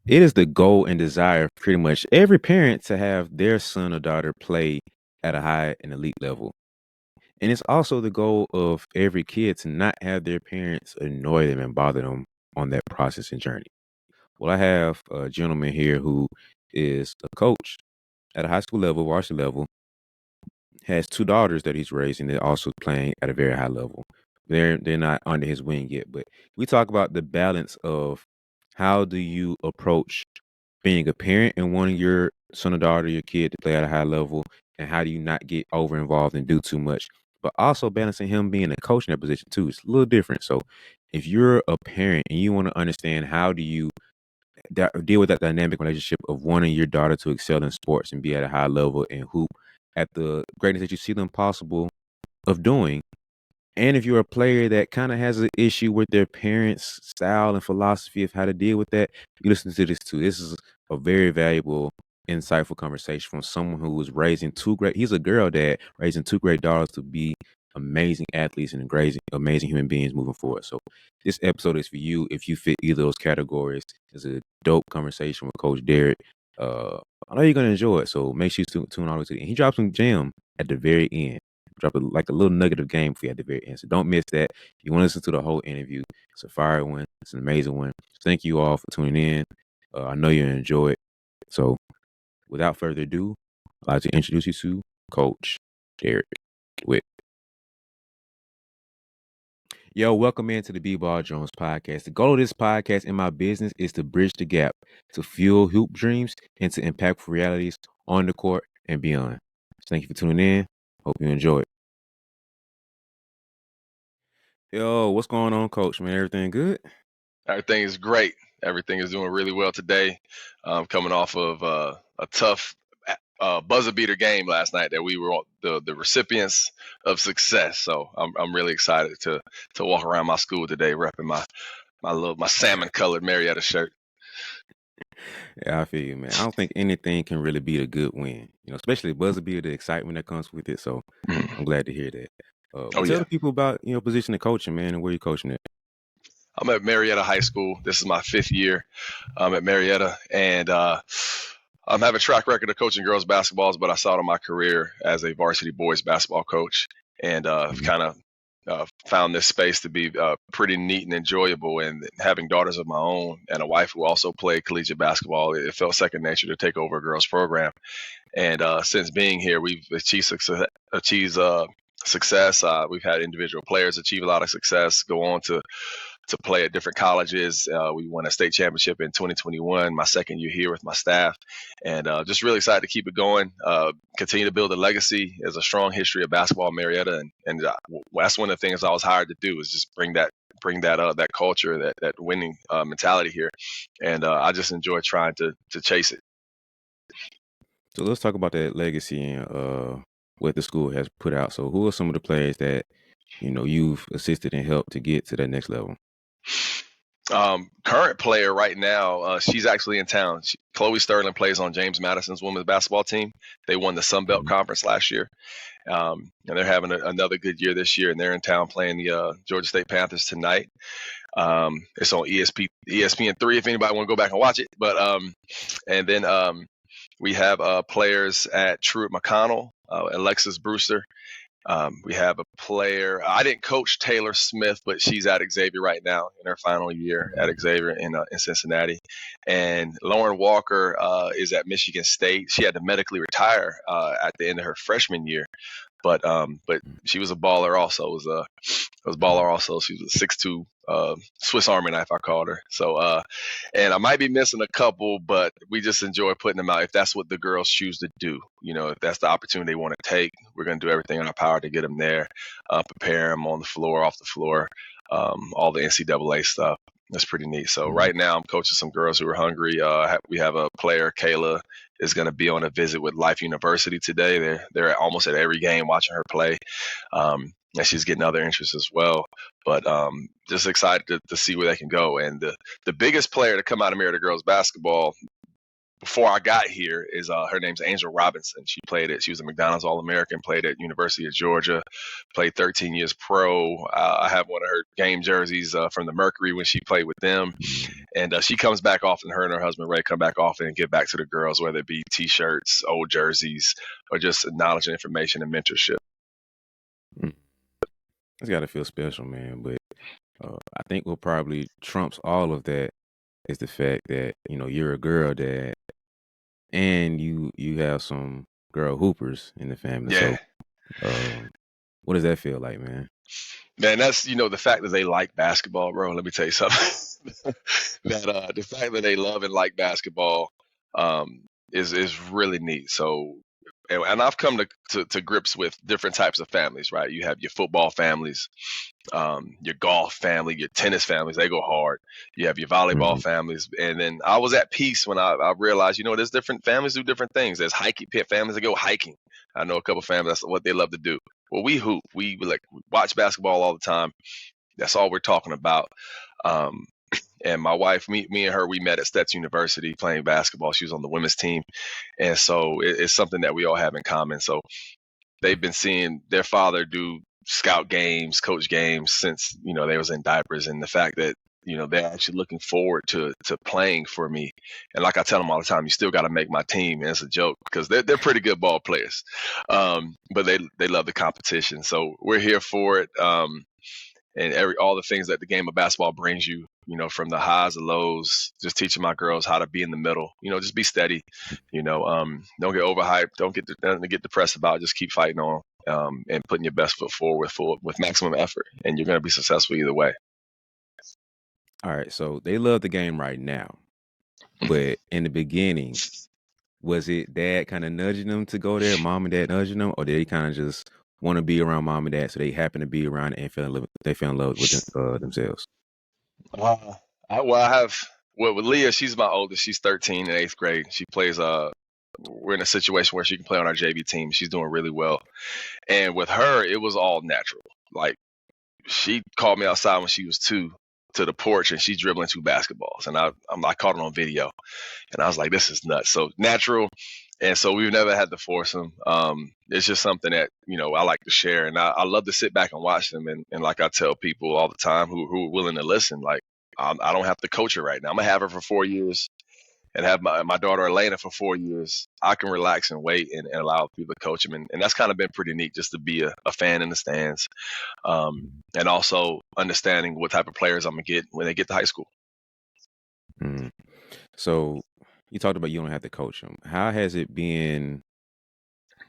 It is the goal and desire of pretty much every parent to have their son or daughter play at a high and elite level. And it's also the goal of every kid to not have their parents annoy them and bother them on that process and journey. Well, I have a gentleman here who is a coach at a high school level, varsity level, has two daughters that he's raising that also playing at a very high level. They're not under his wing yet, but we talk about the balance of how do you approach being a parent and wanting your son or daughter, your kid to play at a high level, and how do you not get over involved and do too much, but also balancing him being a coach in that position too. It's a little different. So if you're a parent and you want to understand how do you deal with that dynamic relationship of wanting your daughter to excel in sports and be at a high level and hoop at the greatness that you see them possible of doing. And if you're a player that kind of has an issue with their parents' style and philosophy of how to deal with that, you listen to this too. This is a very valuable, insightful conversation from someone who was raising he's a girl dad, raising two great daughters to be amazing athletes and amazing human beings moving forward. So this episode is for you if you fit either of those categories. It's a dope conversation with Coach Derrick. I know you're gonna enjoy it, so make sure you tune all the way to the end. He drops some gem at the very end. Drop like a little nugget of game for you at the very end. So don't miss that. If you want to listen to the whole interview, it's a fire one. It's an amazing one. Thank you all for tuning in. I know you enjoy it. So without further ado, I'd like to introduce you to Coach Derrick Dewitt. Yo, welcome into the BeBall Jones podcast. The goal of this podcast in my business is to bridge the gap, to fuel hoop dreams, and to impactful realities on the court and beyond. So thank you for tuning in. Hope you enjoy it. Yo, what's going on, Coach? Man, everything good? Everything is great. Everything is doing really well today. Coming off of a tough buzzer beater game last night that we were the recipients of success. So I'm really excited to walk around my school today, repping my salmon colored Marietta shirt. Yeah, I feel you, man. I don't think anything can really beat a good win, especially buzzer beater, the excitement that comes with it. So I'm glad to hear that. Oh Tell yeah. the people about position of coaching, man, and where you're coaching at. I'm at Marietta High School. This is my 5th year at Marietta, and I have a track record of coaching girls basketballs, but I started my career as a varsity boys basketball coach, and kind of found this space to be pretty neat and enjoyable. And having daughters of my own and a wife who also played collegiate basketball, it felt second nature to take over a girls program. And since being here, we've achieved success. We've had individual players achieve a lot of success, go on to play at different colleges. We won a state championship in 2021, my second year here with my staff, and just really excited to keep it going, continue to build a legacy. There's a strong history of basketball in Marietta, and that's one of the things I was hired to do, is just bring that culture, that winning mentality here, and I just enjoy trying to chase it. So let's talk about that legacy and what the school has put out. So who are some of the players that you've assisted and helped to get to that next level? Current player right now, she's actually in town. Chloe Sterling plays on James Madison's women's basketball team. They won the Sun Belt Conference last year, and they're having another good year this year. And they're in town playing the Georgia State Panthers tonight. It's on ESPN3 if anybody want to go back and watch it. But and then we have players at Truett McConnell, Alexis Brewster. We have a player. I didn't coach Taylor Smith, but she's at Xavier right now in her final year at Xavier in Cincinnati. And Lauren Walker is at Michigan State. She had to medically retire at the end of her freshman year, but she was a baller also. She was a 6'2" Swiss Army knife, I called her. So and I might be missing a couple, but we just enjoy putting them out if that's what the girls choose to do. If that's the opportunity they want to take, we're going to do everything in our power to get them there, prepare them on the floor, off the floor, all the NCAA stuff. That's pretty neat. So right now I'm coaching some girls who are hungry. We have a player, Kayla, is going to be on a visit with Life University today. They're almost at every game watching her play. And she's getting other interests as well. But just excited to see where they can go. And the biggest player to come out of Marietta girls basketball before I got here is her name's Angel Robinson. She was a McDonald's All-American, played at University of Georgia, played 13 years pro. I have one of her game jerseys from the Mercury when she played with them. And she comes back often. Her and her husband Ray come back often and give back to the girls, whether it be T-shirts, old jerseys, or just knowledge and information and mentorship. It's got to feel special, man. But I think what probably trumps all of that is the fact that you're a girl dad, and you have some girl hoopers in the family. Yeah. So, what does that feel like, man? Man, that's the fact that they like basketball, bro. Let me tell you something. That the fact that they love and like basketball is really neat. So, and I've come to grips with different types of families, right? You have your football families, your golf family, your tennis families. They go hard. You have your volleyball families, and then I was at peace when I realized, there's different families do different things. There's hiking families that go hiking. I know a couple of families, that's what they love to do. Well, we hoop. We watch basketball all the time. That's all we're talking about. And my wife, me and her, we met at Stetson University playing basketball. She was on the women's team. And so it's something that we all have in common. So they've been seeing their father do scout games, coach games since, they was in diapers. And the fact that, they're actually looking forward to playing for me. And like I tell them all the time, you still got to make my team. And it's a joke because they're pretty good ball players. But they love the competition. So we're here for it. And all the things that the game of basketball brings you, from the highs and lows, just teaching my girls how to be in the middle, just be steady, don't get overhyped, don't get depressed about it, just keep fighting on, and putting your best foot forward with maximum effort, and you're going to be successful either way. All right, so they love the game right now, but in the beginning, was it dad kind of nudging them to go there, mom and dad nudging them, or did they kind of just want to be around mom and dad, so they happen to be around it and they fell in love with themselves? With Leah, she's my oldest. She's 13 in 8th grade. She plays. We're in a situation where she can play on our JV team. She's doing really well. And with her, it was all natural. Like, she called me outside when she was 2 to the porch, and she's dribbling 2 basketballs. And I caught it on video, and I was like, this is nuts. So natural. And so we've never had to force them. It's just something that, I like to share. And I love to sit back and watch them. And like I tell people all the time who are willing to listen, like, I don't have to coach her right now. I'm going to have her for 4 years and have my daughter Elena for 4 years. I can relax and wait and allow people to coach them. And that's kind of been pretty neat, just to be a fan in the stands. And also understanding what type of players I'm going to get when they get to high school. So you talked about you don't have to coach them. How has it been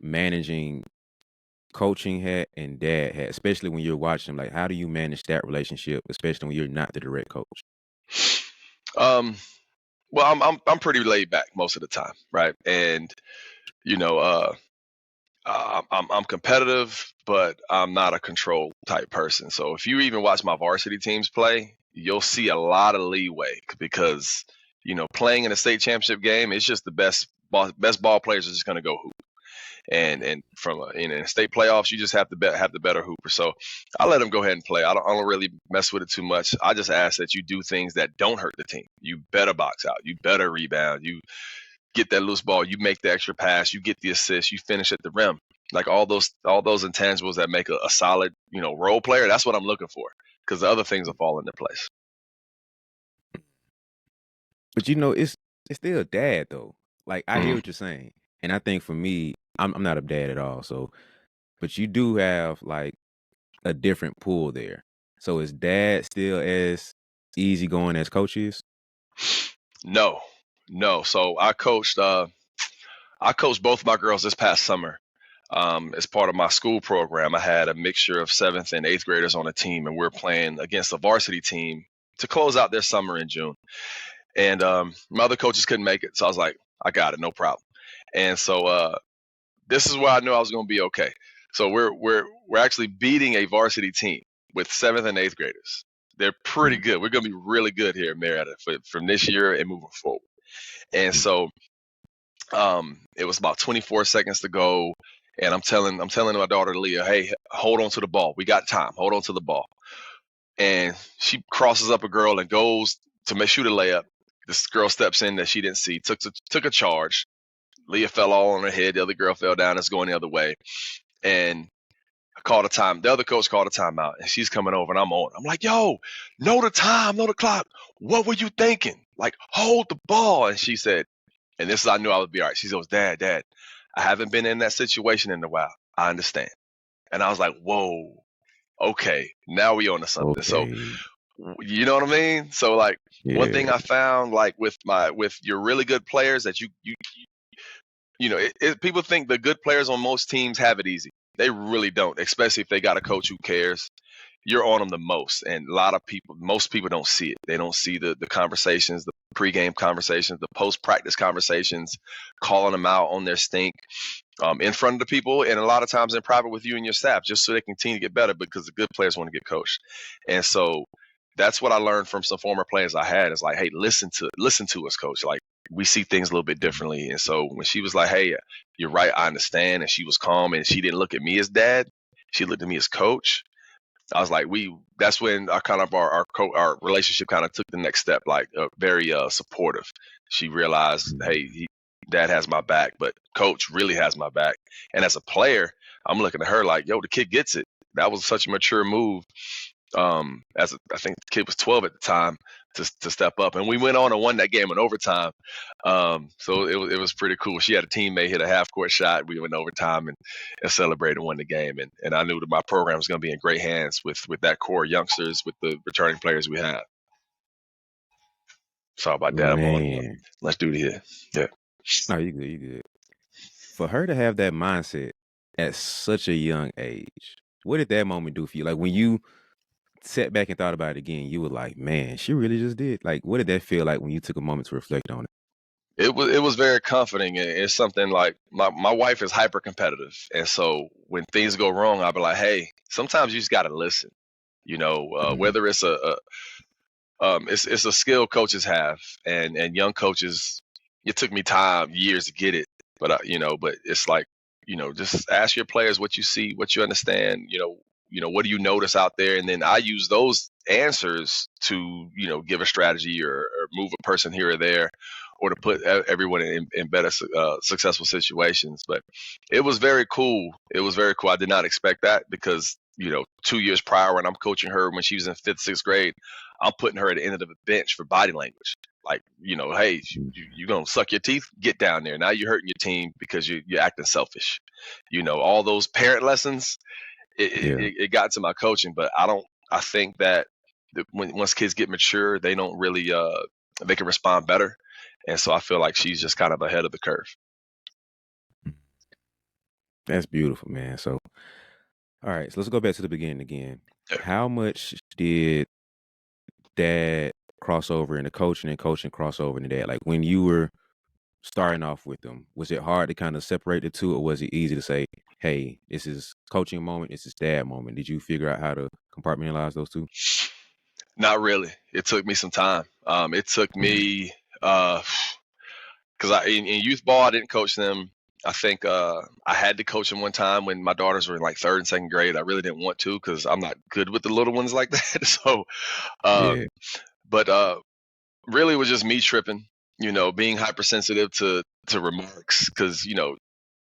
managing coaching hat and dad hat, especially when you're watching? Like, how do you manage that relationship, especially when you're not the direct coach? Well, I'm pretty laid back most of the time, right? And I'm competitive, but I'm not a control type person. So if you even watch my varsity teams play, you'll see a lot of leeway because playing in a state championship game, it's just the best ball players are just going to go hoop. And from in state playoffs, you just have the better hooper. So I let them go ahead and play. I don't really mess with it too much. I just ask that you do things that don't hurt the team. You better box out. You better rebound. You get that loose ball. You make the extra pass. You get the assist. You finish at the rim. Like all those intangibles that make a solid role player. That's what I'm looking for, because the other things will fall into place. But it's still dad though. Like, I hear what you're saying, and I think for me, I'm not a dad at all. So, but you do have like a different pool there. So is dad still as easygoing as coach is? No. So I coached both my girls this past summer. As part of my school program, I had a mixture of 7th and 8th graders on a team, and we're playing against a varsity team to close out their summer in June. And my other coaches couldn't make it, so I was like, I got it, no problem. And so this is where I knew I was going to be okay. So we're actually beating a varsity team with 7th and 8th graders. They're pretty good. We're going to be really good here at Marietta from this year and moving forward. And so it was about 24 seconds to go, and I'm telling my daughter Leah, hey, hold on to the ball. We got time. Hold on to the ball. And she crosses up a girl and goes to shoot a layup, this girl steps in that she didn't see, took a charge. Leah fell all on her head. The other girl fell down. It's going the other way. And I called a time. The other coach called a timeout, and she's coming over, and I'm on. I'm like, yo, know the time, know the clock. What were you thinking? Like, hold the ball. And she said, and this is, I knew I would be all right. She goes, Dad, I haven't been in that situation in a while. I understand. And I was like, whoa, okay, now we on to something. So, Okay. you know what I mean? So, like, one thing Yeah. I found, like, with your really good players, that people think the good players on most teams have it easy. They really don't, especially if they got a coach who cares. You're on them the most, and most people don't see it. They don't see the conversations, the pregame conversations, the post-practice conversations, calling them out on their stink in front of the people, and a lot of times in private with you and your staff, just so they continue to get better, because the good players want to get coached. And so that's what I learned from some former players I had. Is like, hey, listen to us, coach. Like, we see things a little bit differently. And so when she was like, hey, you're right, I understand, and she was calm, and she didn't look at me as dad, she looked at me as coach. I was like, that's when our relationship kind of took the next step, like very supportive. She realized, hey, dad has my back, but coach really has my back. And as a player, I'm looking at her like, yo, the kid gets it. That was such a mature move. I think the kid was 12 at the time, to step up, and we went on and won that game in overtime. So it was pretty cool. She had a teammate hit a half court shot. We went in overtime and celebrated and won the game. And I knew that my program was going to be in great hands with that core youngsters, with the returning players we have. Sorry about that. I'm on. Man. Let's do it here. Yeah. No, you good. You good. For her to have that mindset at such a young age, what did that moment do for you? Like, when you sat back and thought about it again, you were like, man, she really just did. Like, what did that feel like when you took a moment to reflect on it? It was very comforting, and it's something like my wife is hyper competitive, and so when things go wrong, I'll be like, hey, sometimes you just got to listen. Mhm. Whether it's a skill coaches have, and young coaches. It took me years to get it, but but it's like, just ask your players what you see, what you understand. What do you notice out there, and then I use those answers to give a strategy, or move a person here or there, or to put everyone in better successful situations. But it was very cool. It was very cool. I did not expect that, because 2 years prior, when I'm coaching her when she was in 5th, 6th grade, I'm putting her at the end of the bench for body language. Like, hey, you're going to suck your teeth, get down there. Now you're hurting your team because you're acting selfish. All those parent lessons, Yeah. it got to my coaching. But I think that once kids get mature, they don't really, they can respond better. And so I feel like she's just kind of ahead of the curve. That's beautiful, man. So, all right, so let's go back to the beginning again. Yeah. How much did dad cross over into coaching, and coaching cross over into dad? Like, when you were starting off with them, was it hard to kind of separate the two, or was it easy to say, hey, this is coaching moment, this is dad moment? Did you figure out how to compartmentalize those two? Not really. It took me some time. It took Mhm. me, because in youth ball, I didn't coach them. I think I had to coach them one time when my daughters were in like 3rd and 2nd grade. I really didn't want to, because I'm not good with the little ones like that. So, Yeah. but really, it was just me tripping. Being hypersensitive to remarks, because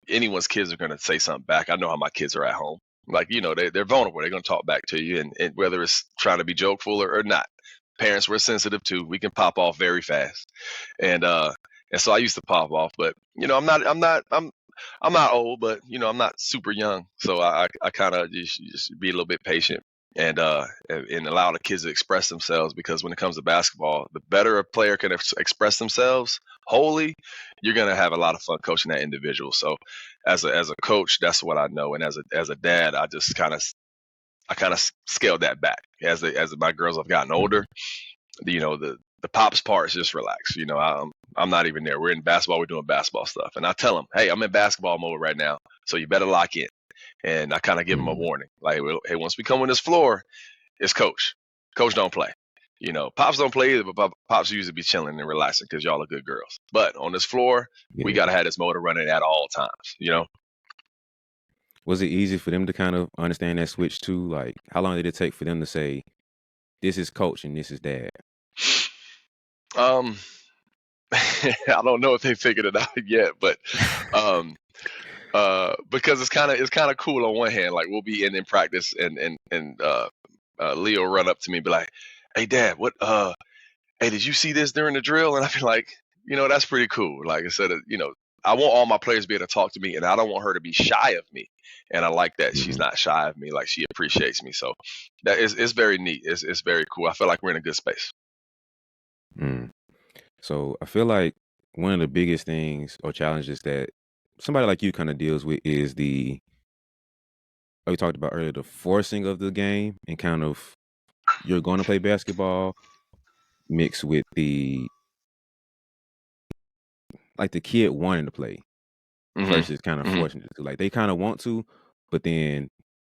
anyone's kids are going to say something back. I know how my kids are at home. Like, they're vulnerable. They're going to talk back to you, and whether it's trying to be jokeful or not. Parents, we're sensitive too. We can pop off very fast, and so I used to pop off. But I'm not old, but I'm not super young, so I kind of just be a little bit patient, and allow the kids to express themselves, because when it comes to basketball, the better a player can express themselves wholly, you're gonna have a lot of fun coaching that individual. So as a coach, that's what I know, and as a dad, I kind of scaled that back as my girls have gotten older. Mhm. The pops part is just relax. I'm not even there. We're in basketball. We're doing basketball stuff, and I tell them, hey, I'm in basketball mode right now, so you better lock in. And I kind of give them a Mhm. warning, like, well, hey, once we come on this floor, it's coach. Coach don't play. Pops don't play either, but pops usually be chilling and relaxing because y'all are good girls. But on this floor, we Yeah. gotta have this motor running at all times. Was it easy for them to kind of understand that switch too? Like, how long did it take for them to say, this is coach and this is dad? Um, I don't know if they figured it out yet, but um, because it's kind of cool on one hand. Like we'll be in practice, and Leo run up to me and be like, "Hey, Dad, hey, did you see this during the drill?" And I feel like, that's pretty cool. Like I said, I want all my players to be able to talk to me, and I don't want her to be shy of me. And I like that she's Mhm. not shy of me. Like she appreciates me. So that is it's very neat. It's very cool. I feel like we're in a good space. Mm. So I feel like one of the biggest things or challenges that somebody like you kind of deals with is we talked about earlier, the forcing of the game and kind of you're going to play basketball mixed with the kid wanting to play Hmm. versus kind of Hmm. forcing it to. Like they kind of want to, but then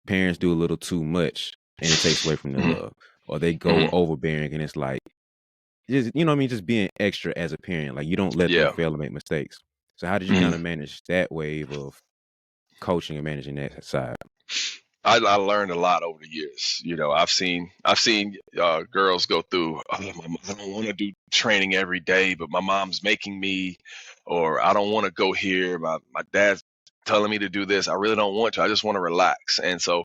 parents do a little too much and it takes away from the Hmm. love. Or they go Hmm. overbearing and it's like just what I mean, just being extra as a parent. Like you don't let them Yeah. fail and make mistakes. So how did you kind Hmm. of manage that wave of coaching and managing that side? I learned a lot over the years. I've seen girls go through. "Oh, I don't want to do training every day, but my mom's making me, or I don't want to go here. My dad's telling me to do this. I really don't want to. I just want to relax." And so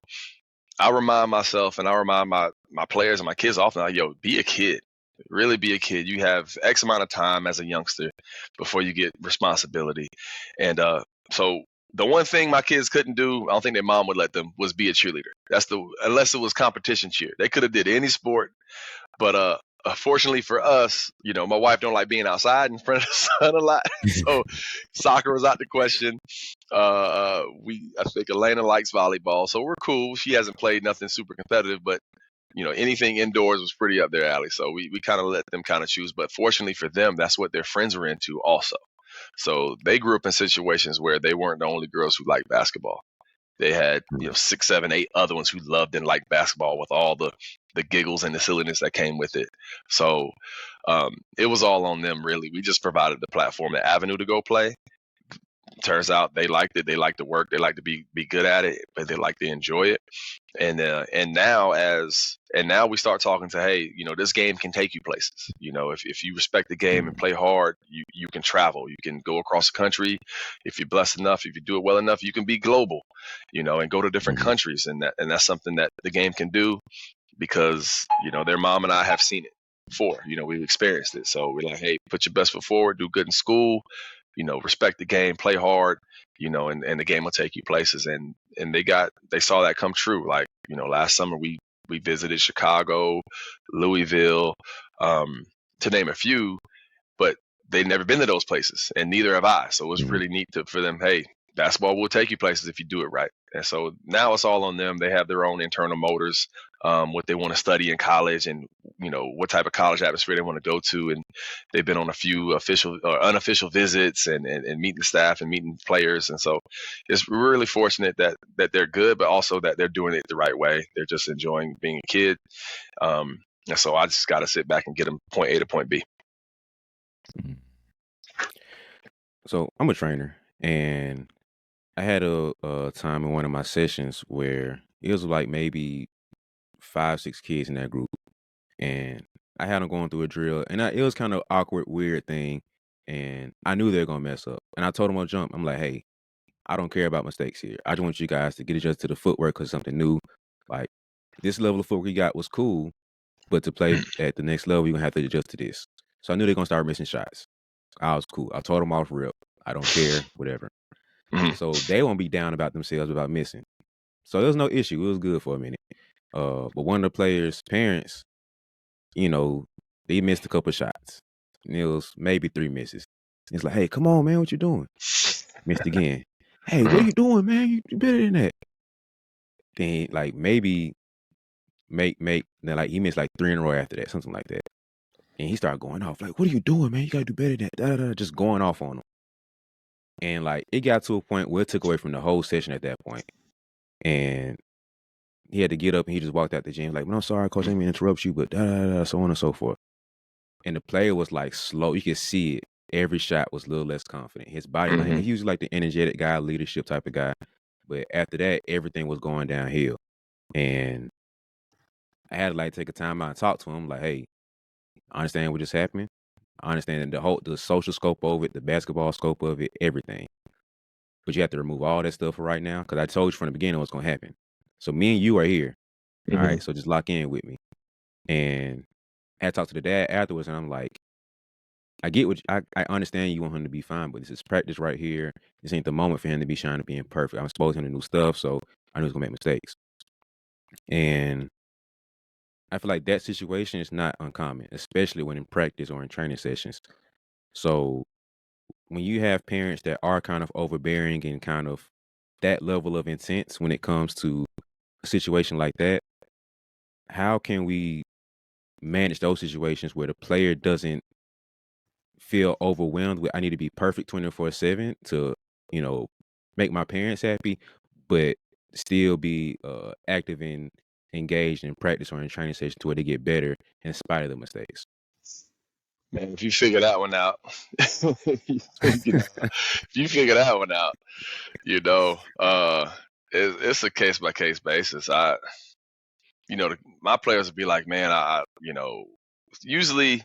I remind myself, and I remind my players and my kids often, like, "Yo, be a kid. Really be a kid. You have X amount of time as a youngster before you get responsibility." And so the one thing my kids couldn't do, I don't think their mom would let them, was be a cheerleader. Unless it was competition cheer. They could have did any sport, but fortunately for us, my wife don't like being outside in front of the sun a lot, so soccer was out the question. I think Elena likes volleyball, so we're cool. She hasn't played nothing super competitive, but anything indoors was pretty up their alley. So we kind of let them kind of choose. But fortunately for them, that's what their friends were into also. So they grew up in situations where they weren't the only girls who liked basketball. They had, Mm, 6, 7, 8 other ones who loved and liked basketball with all the giggles and the silliness that came with it. So it was all on them, really. We just provided the platform, the avenue to go play. Turns out they liked it. They liked to work. They like to be good at it, but they like to enjoy it. And now we start talking to, hey, this game can take you places. If you respect the game and mm, play hard, you can travel. You can go across the country. If you're blessed enough, if you do it well enough, you can be global. And go to different mhm, countries, and that's something that the game can do because their mom and I have seen it before. We've experienced it. So we're like, hey, put your best foot forward, do good in school, respect the game, play hard, and the game will take you places. And they saw that come true. Like, last summer we visited Chicago, Louisville, to name a few, but they've never been to those places, and neither have I. So it was mhm, really neat for them. Hey, basketball will take you places if you do it right. And so now it's all on them. They have their own internal motors, what they want to study in college, and what type of college atmosphere they want to go to. And they've been on a few official or unofficial visits, and meeting staff and meeting players. And so it's really fortunate that they're good, but also that they're doing it the right way. They're just enjoying being a kid. Um, and so I just got to sit back and get them point A to point B. mhm. So I'm a trainer, and I had a time in one of my sessions where it was like maybe 5, 6 kids in that group, and I had them going through a drill, and it was kind of awkward, weird thing, and I knew they were gonna mess up, and I told them on jump, I'm like, "Hey, I don't care about mistakes here. I just want you guys to get adjusted to the footwork because something new. Like this level of footwork you got was cool, but to play at the next level, you're gonna have to adjust to this." So I knew they're gonna start missing shots. I was cool. I told them off rip. I don't care, whatever. Mhm. So they won't be down about themselves about missing. So there was no issue. It was good for a minute. But one of the players' parents, you know, they missed a couple shots. And it was maybe 3 misses. It's like, "Hey, come on, man, what you doing?" Missed again. "Hey, what are Mhm. you doing, man? You better than that." Then like maybe make then like he missed like 3 in a row after that, something like that. And he started going off like, "What are you doing, man? You gotta do better than that." Da, da, da, just going off on him. And like it got to a point where it took away from the whole session at that point. And he had to get up and he just walked out the gym like, "Man, I'm sorry, coach, I didn't mean to interrupt you, but da da da," so on and so forth. And the player was like slow. You could see it. Every shot was a little less confident. His body language. Mhm. He was like the energetic guy, leadership type of guy. But after that, everything was going downhill. And I had to like take a time out and talk to him, like, "Hey, I understand what just happened. I understand the social scope of it, the basketball scope of it, everything. But you have to remove all that stuff for right now because I told you from the beginning what's gonna happen. So me and you are here. All Hmm. right, so just lock in with me. And I had talked to the dad afterwards, and I'm like, I get I understand you want him to be fine, but this is practice right here. This ain't the moment for him to be shining, being perfect. I'm exposing him to new stuff, so I knew he was gonna make mistakes. And I feel like that situation is not uncommon, especially when in practice or in training sessions. So when you have parents that are kind of overbearing and kind of that level of intense when it comes to a situation like that, how can we manage those situations where the player doesn't feel overwhelmed with I need to be perfect 24/7 to, you know, make my parents happy, but still be active and engaged in practice or in training session to where they get better in spite of the mistakes. Man, if you figure that one out, if you figure that one out, you know, it's a case by case basis. My players would be like, man, usually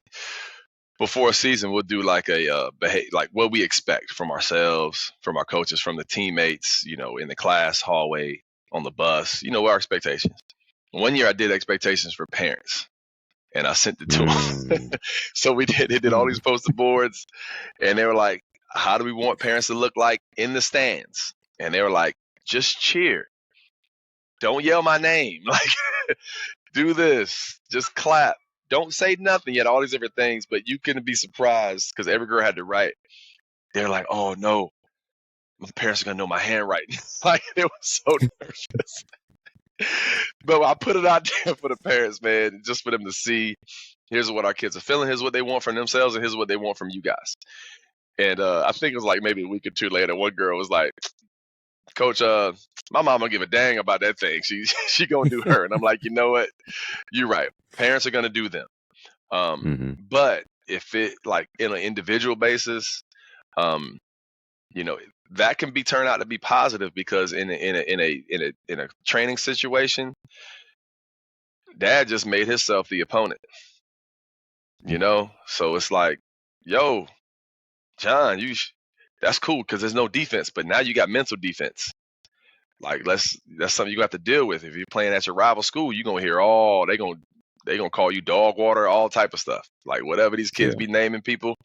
before a season, we'll do like a like what we expect from ourselves, from our coaches, from the teammates, in the class hallway, on the bus, what our expectations. One year I did expectations for parents and I sent it to them. Mm. So they did all these poster boards and they were like, how do we want parents to look like in the stands? And they were like, just cheer. Don't yell my name. Like, do this. Just clap. Don't say nothing yet. All these different things, but you couldn't be surprised because every girl had to write. They're like, oh no, my parents are gonna know my handwriting. Like, they were so nervous. But I put it out there for the parents, man, just for them to see. Here's what our kids are feeling. Here's what they want from themselves, and here's what they want from you guys. And I think it was like maybe a week or two later, one girl was like, Coach, my mom don't give a dang about that thing. She gonna do her. And I'm like, you know what? You're right. Parents are gonna do them. Mhm. But if it like in an individual basis, um, that can be turned out to be positive because in a training situation, dad just made himself the opponent. So it's like, yo, John, that's cool because there's no defense, but now you got mental defense. Like that's something you have to deal with. If you're playing at your rival school, you're gonna hear they gonna call you dog water, all type of stuff. Like whatever these kids Yeah. be naming people.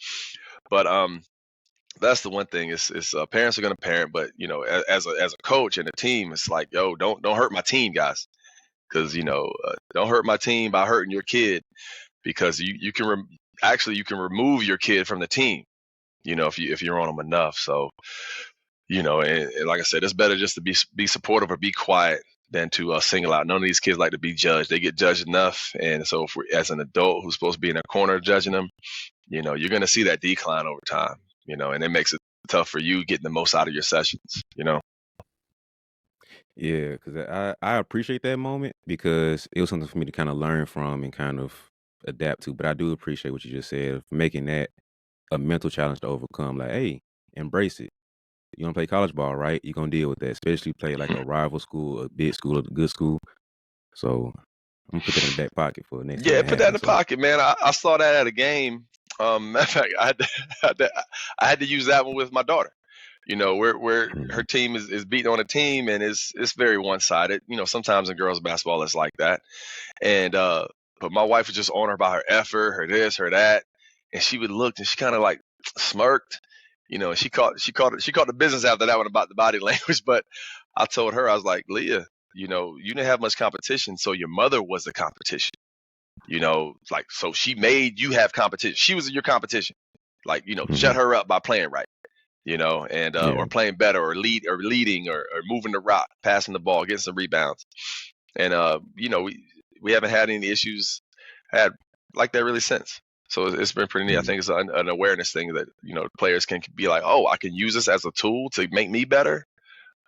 But that's the one thing is parents are gonna parent, but as a coach and a team, it's like, yo, don't hurt my team, guys, because don't hurt my team by hurting your kid because you can actually you can remove your kid from the team, if you're on them enough. So and like I said, it's better just to be supportive or be quiet than to single out. None of these kids like to be judged. They get judged enough, and so if as an adult who's supposed to be in a corner judging them, you're going to see that decline over time. And it makes it tough for you getting the most out of your sessions. Yeah, because I appreciate that moment because it was something for me to kind of learn from and kind of adapt to. But I do appreciate what you just said, of making that a mental challenge to overcome. Like, hey, embrace it. You want to play college ball, right? You're gonna deal with that, especially play like a rival school, a big school, a good school. So I'm gonna put that in the back pocket for the next time Yeah, it put that in the happens. So pocket, man. I saw that at a game. Matter of fact, I had to use that one with my daughter. Where her mhm, team is beating on a team, and it's very one sided. Sometimes in girls basketball it's like that. And but my wife was just on her about her effort, her this, her that, and she would look and she kind of like smirked, and she caught the business after that one about the body language. But I told her, I was like, Leah, you didn't have much competition, so your mother was the competition. Like, so she made you have competition. She was your competition. Like, shut mhm, her up by playing right. And yeah, or playing better or leading or moving the rock, passing the ball, getting some rebounds. And we haven't had any issues had like that really since. So it's been pretty neat. I mhm, think it's an awareness thing that players can be like, oh, I can use this as a tool to make me better.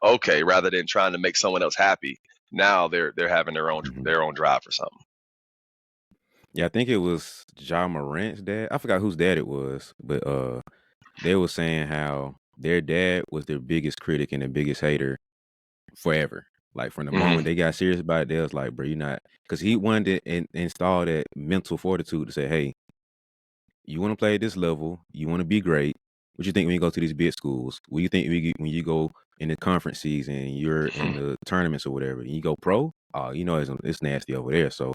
Okay, rather than trying to make someone else happy. Now they're having their own mhm. their own drive for something. Yeah. I think it was John Morant's dad. I forgot whose dad it was, but they were saying how their dad was their biggest critic and their biggest hater forever. Like from the Hmm. moment they got serious about it, they was like, "Bro, you're not," because he wanted to install that mental fortitude to say, "Hey, You want to play at this level. You want to be great. What you think when you go to these big schools? What do you think when you go in the conference season, you're in the tournaments or whatever, and you go pro? Oh, you know it's nasty over there. So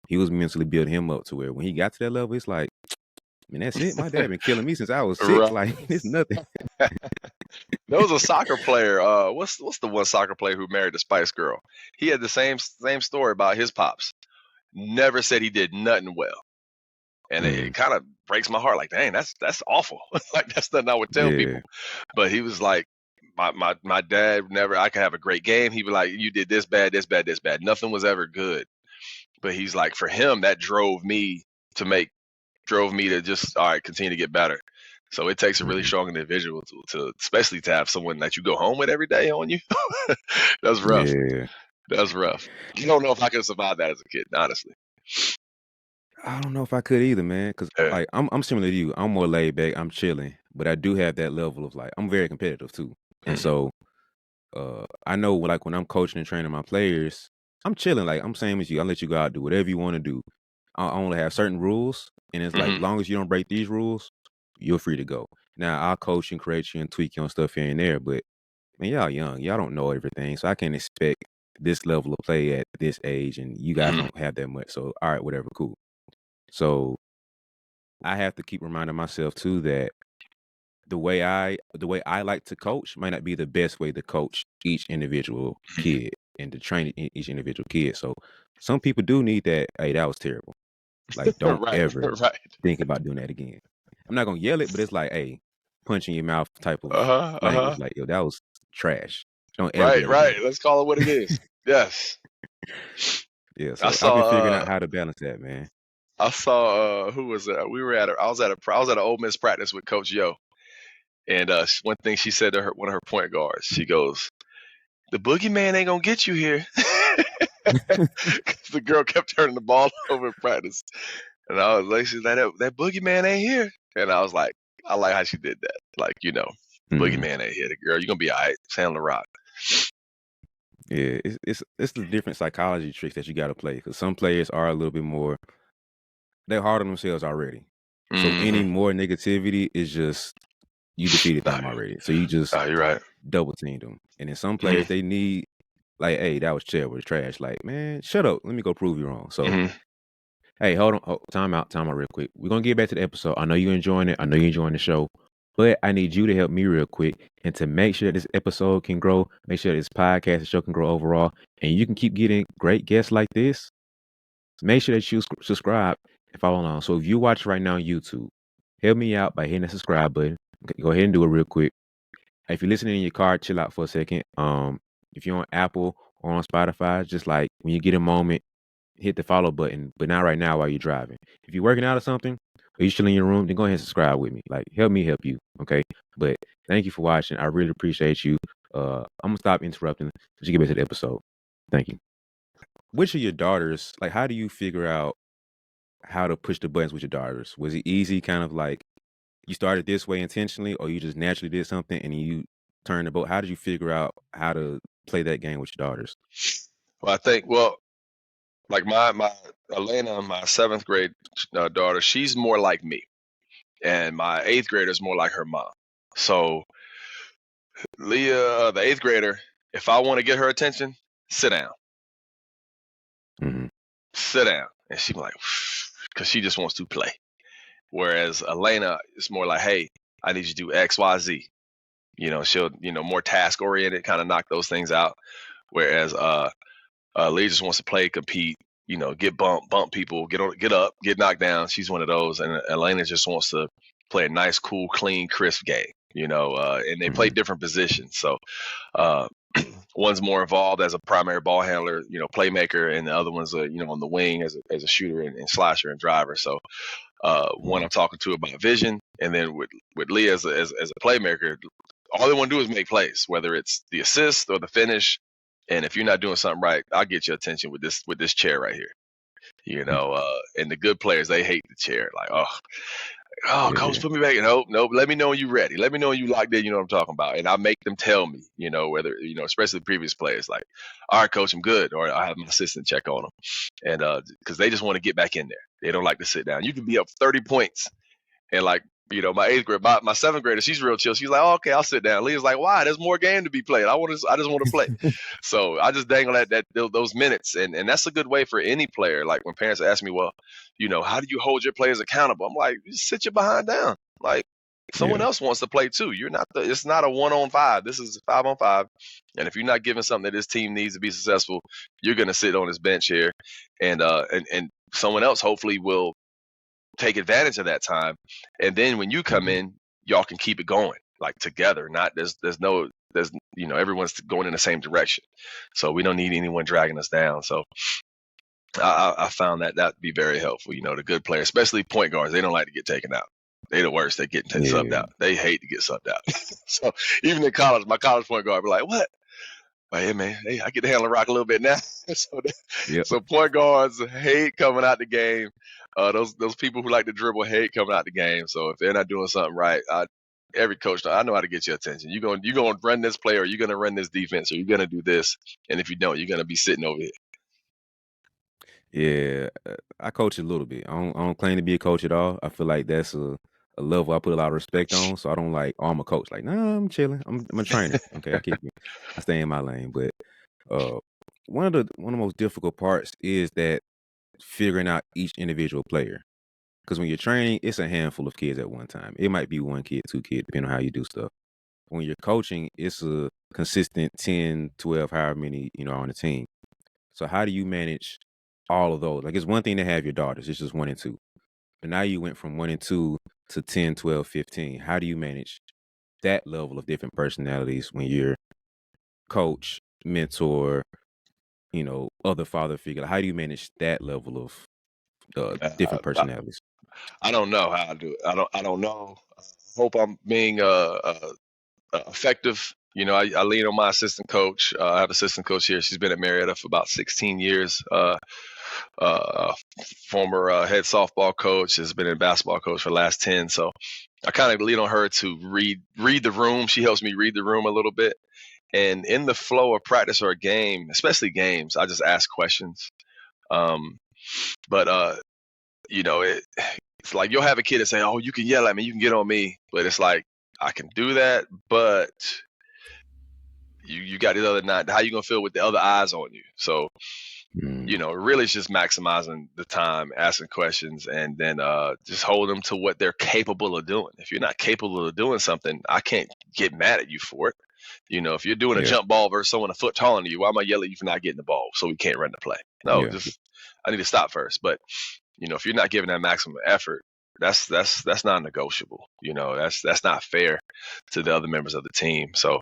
he was mentally building him up to where when he got to that level, it's like, man, that's it. My dad been killing me since I was 6. Right. Like it's nothing. There was a soccer player. What's the one soccer player who married the Spice Girl? He had the same story about his pops. Never said he did nothing well, and it kind of breaks my heart. Like, dang, that's awful. Like that's nothing I would tell Yeah. people. But he was like, my dad never. I could have a great game. He'd be like, you did this bad, this bad, this bad. Nothing was ever good. But he's like, for him, that drove me to just all right, continue to get better. So it takes a really strong individual to especially to have someone that you go home with every day on you. That's rough. Yeah. That's rough. I don't know if I could survive that as a kid, honestly. I don't know if I could either, man. Cause Yeah. like I'm similar to you. I'm more laid back. I'm chilling, but I do have that level of like I'm very competitive too, and Mhm. so I know like when I'm coaching and training my players, I'm chilling. Like I'm same as you. I let you go out do whatever you want to do. I only have certain rules, and it's like Mhm. long as you don't break these rules, you're free to go. Now I'll coach and correct you and tweak you on stuff here and there, but man, y'all young, y'all don't know everything, so I can't expect this level of play at this age, and you guys Mhm. don't have that much. So all right, whatever, cool. So I have to keep reminding myself too that the way I like to coach might not be the best way to coach each individual Mhm. kid and to train each individual kid. So some people do need that. Hey, that was terrible. Like, don't Right. ever Right. think about doing that again. I'm not gonna yell it, but it's like, hey, punch in your mouth type of Uh-huh. language. Uh-huh. Like, yo, that was trash. Don't ever do Right. that again. Right. Let's call it what it is. Yes. Yeah. I So I've been figuring saw out how to balance that, man. who was that? I was at an Ole Miss practice with Coach Yo. And one thing she said to one of her point guards, she goes, "The boogeyman ain't gonna get you here." 'Cause the girl kept turning the ball over in practice, and I was like, "She's like that boogeyman ain't here." And I was like, I like how she did that. Like, Mhm. boogeyman ain't here. The girl, you're gonna be all right. Stand on the rock. Yeah, it's the different psychology tricks that you got to play because some players are a little bit more. They're hard on themselves already. So any Mm-hmm. more negativity is just you defeated No, them already. So you just you're right. double teamed them. And then some Mm-hmm. players they need like, hey, that was terrible, it's trash. Like, man, shut up. Let me go prove you wrong. So Mm-hmm. hey, hold on, time out real quick. We're gonna get back to the episode. I know you're enjoying it. I know you're enjoying the show. But I need you to help me real quick and to make sure that this episode can grow, make sure this podcast and show can grow overall, and you can keep getting great guests like this. Make sure that you subscribe and follow along. So if you watch right now on YouTube, help me out by hitting the subscribe button. Go ahead and do it real quick. If you're listening in your car, chill out for a second. If you're on Apple or on Spotify, just like when you get a moment, hit the follow button, but not right now while you're driving. If you're working out or something, or you chilling in your room, then go ahead and subscribe with me. Like, help me help you, okay? But thank you for watching. I really appreciate you. I'm gonna stop interrupting. Let's get back to the episode. Thank you. Which of your daughters, like, how do you figure out how to push the buttons with your daughters? Was it easy, kind of like you started this way intentionally, or you just naturally did something and you turned the boat? How did you figure out how to play that game with your daughters? Well, I think like my Elena, my seventh grade daughter, she's more like me, and my eighth grader is more like her mom. So Leah, the eighth grader, if I want to get her attention, sit down, Mm-hmm. sit down, and she be like, because she just wants to play. Whereas Elena is more like, hey, I need you to do X, Y, Z. She'll more task oriented, kind of knock those things out. Whereas Leah just wants to play, compete, get bump people, get up, get knocked down. She's one of those, and Elena just wants to play a nice, cool, clean, crisp game. And they play Mm-hmm. different positions. So uh, one's more involved as a primary ball handler, playmaker, and the other one's on the wing as a shooter and slasher and driver. So one I'm talking to about vision, and then with Leah as a playmaker, all they want to do is make plays, whether it's the assist or the finish. And if you're not doing something right, I'll get your attention with this chair right here. And the good players, they hate the chair. Like, coach, Yeah. put me back. Nope. Let me know when you're ready. Let me know when you locked in. You know what I'm talking about. And I make them tell me, whether, especially the previous players, like, all right, coach, I'm good. Or I have my assistant check on them. And because they just want to get back in there. They don't like to sit down. You can be up 30 points And like, my 8th grade, my 7th grader, she's real chill. She's like, oh, okay, I'll sit down. Leah's like, why? There's more game to be played. I just want to play. So I just dangle those minutes, and that's a good way for any player. Like when parents ask me, well, how do you hold your players accountable? I'm like, just sit your behind down. Like someone Yeah. else wants to play too. It's not a 1-on-5. This is 5-on-5. And if you're not giving something that this team needs to be successful, you're gonna sit on this bench here, and someone else hopefully will take advantage of that time. And then when you come in, y'all can keep it going like together. Not there's everyone's going in the same direction. So we don't need anyone dragging us down. So I found that to be very helpful. The good players, especially point guards, they don't like to get taken out. They're the worst. They get subbed out. They hate to get subbed out. So even in college, my college point guard be like, what? Like, hey man, I get to handle the rock a little bit now. So point guards hate coming out the game. Those people who like to dribble hate coming out the game. So if they're not doing something right, every coach, I know how to get your attention. You're going to run this play, or you're going to run this defense, or you're going to do this. And if you don't, you're going to be sitting over here. Yeah, I coach a little bit. I don't claim to be a coach at all. I feel like that's a level I put a lot of respect on. So I don't like, oh, I'm a coach. Like, nah, I'm chilling. I'm a trainer. Okay, I stay in my lane. But one of the most difficult parts is that figuring out each individual player. Because when you're training, it's a handful of kids at one time. It might be one kid, two kids, depending on how you do stuff. When you're coaching, it's a consistent 10, 12, however many, on the team. So how do you manage all of those? Like, it's one thing to have your daughters. It's just 1 and 2. But now you went from 1 and 2 to 10, 12, 15. How do you manage that level of different personalities when you're coach, mentor, other father figure? How do you manage that level of different personalities? I don't know how to do it. I don't know. I hope I'm being effective. I lean on my assistant coach. I have an assistant coach here. She's been at Marietta for about 16 years. Former head softball coach, has been a basketball coach for the last 10. So I kind of lean on her to read the room. She helps me read the room a little bit. And in the flow of practice or a game, especially games, I just ask questions. But it's like you'll have a kid that say, oh, you can yell at me, you can get on me. But it's like, I can do that, but you got the other 9. How you going to feel with the other eyes on you? So, really it's just maximizing the time, asking questions, and then just hold them to what they're capable of doing. If you're not capable of doing something, I can't get mad at you for it. If you're doing a jump ball versus someone a foot taller than you, why am I yelling at you for not getting the ball so we can't run the play? No, I need to stop first. But, if you're not giving that maximum effort, that's non-negotiable. That's not fair to the other members of the team. So,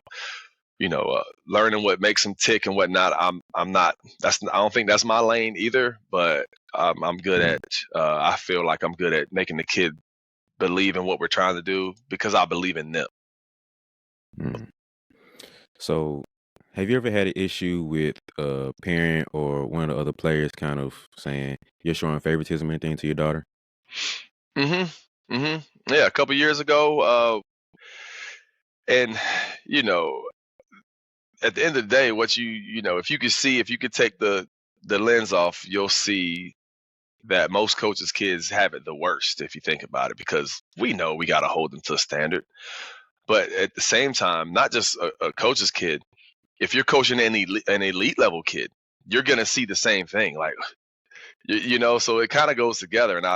learning what makes them tick and whatnot. I don't think that's my lane either, but I'm good at, I feel like I'm good at making the kid believe in what we're trying to do because I believe in them. So have you ever had an issue with a parent or one of the other players kind of saying you're showing favoritism or anything to your daughter? Yeah, a couple years ago, and at the end of the day, what if you could take the lens off, you'll see that most coaches' kids have it the worst if you think about it, because we know we got to hold them to a standard. But at the same time, not just a coach's kid. If you're coaching an elite level kid, you're gonna see the same thing. Like, so it kind of goes together. And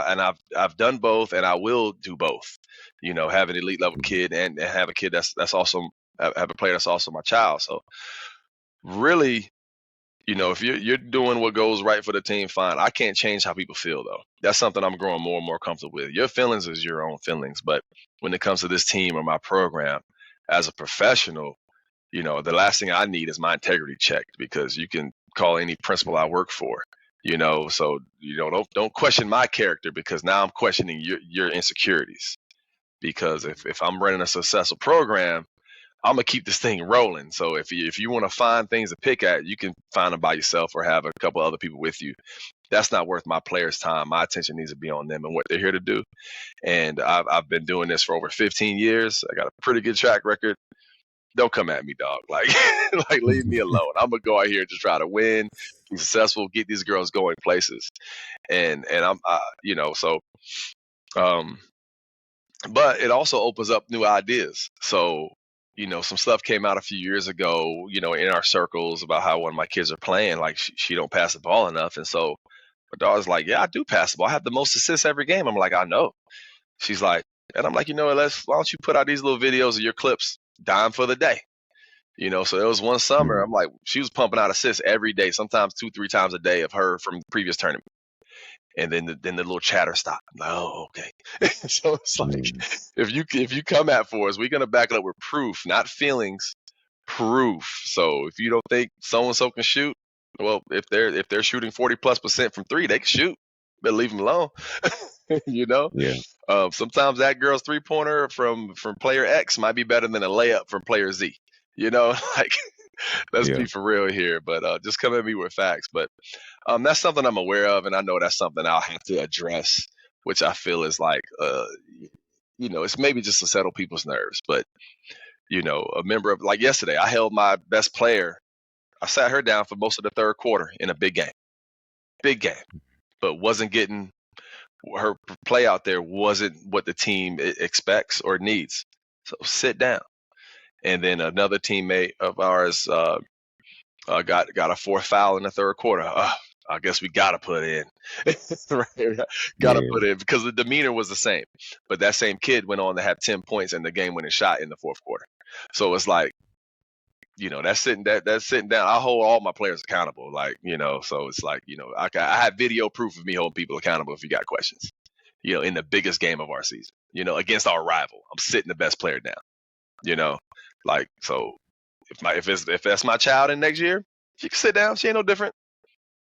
I've done both, and I will do both. Have an elite level kid and have a kid that's also have a player that's also my child. So really, if you're doing what goes right for the team, fine. I can't change how people feel, though. That's something I'm growing more and more comfortable with. Your feelings is your own feelings, but when it comes to this team or my program, as a professional, the last thing I need is my integrity checked, because you can call any principal I work for, so don't question my character, because now I'm questioning your insecurities. Because if I'm running a successful program, I'm gonna keep this thing rolling. So if you want to find things to pick at, you can find them by yourself or have a couple other people with you. That's not worth my players' time. My attention needs to be on them and what they're here to do. And I've been doing this for over 15 years. I got a pretty good track record. Don't come at me, dog. Like leave me alone. I'm gonna go out here and just try to win, be successful, get these girls going places. And I'm so but it also opens up new ideas. So, some stuff came out a few years ago, in our circles about how one of my kids are playing, like she don't pass the ball enough. And so my daughter's like, yeah, I do pass the ball. I have the most assists every game. I'm like, I know. She's like, and I'm like, why don't you put out these little videos of your clips, dime for the day? So there was one summer, I'm like, she was pumping out assists every day, sometimes 2-3 times a day of her from the previous tournament. And then the little chatter stopped. I'm like, oh, okay. So it's like, if you come at for us, we're gonna back it up with proof, not feelings, proof. So if you don't think so and so can shoot, well, if they're shooting 40+% from three, they can shoot. Better leave them alone. Yeah. Sometimes that girl's 3-pointer from player X might be better than a layup from player Z. Like, let's Yeah. be for real here. But just come at me with facts. But that's something I'm aware of, and I know that's something I'll have to address, which I feel is like, it's maybe just to settle people's nerves. But a member of, like yesterday, I held my best player. I sat her down for most of the third quarter in a big game, but wasn't getting her play out there. Wasn't what the team expects or needs. So sit down. And then another teammate of ours got a fourth foul in the third quarter. I guess we got to put in. Right? Got to put in because the demeanor was the same. But that same kid went on to have 10 points and the game-winning shot in the fourth quarter. So it's like, that's sitting down. I hold all my players accountable. Like, so it's like, I have video proof of me holding people accountable if you got questions, in the biggest game of our season, against our rival. I'm sitting the best player down, like, so if that's my child in next year, she can sit down. She ain't no different.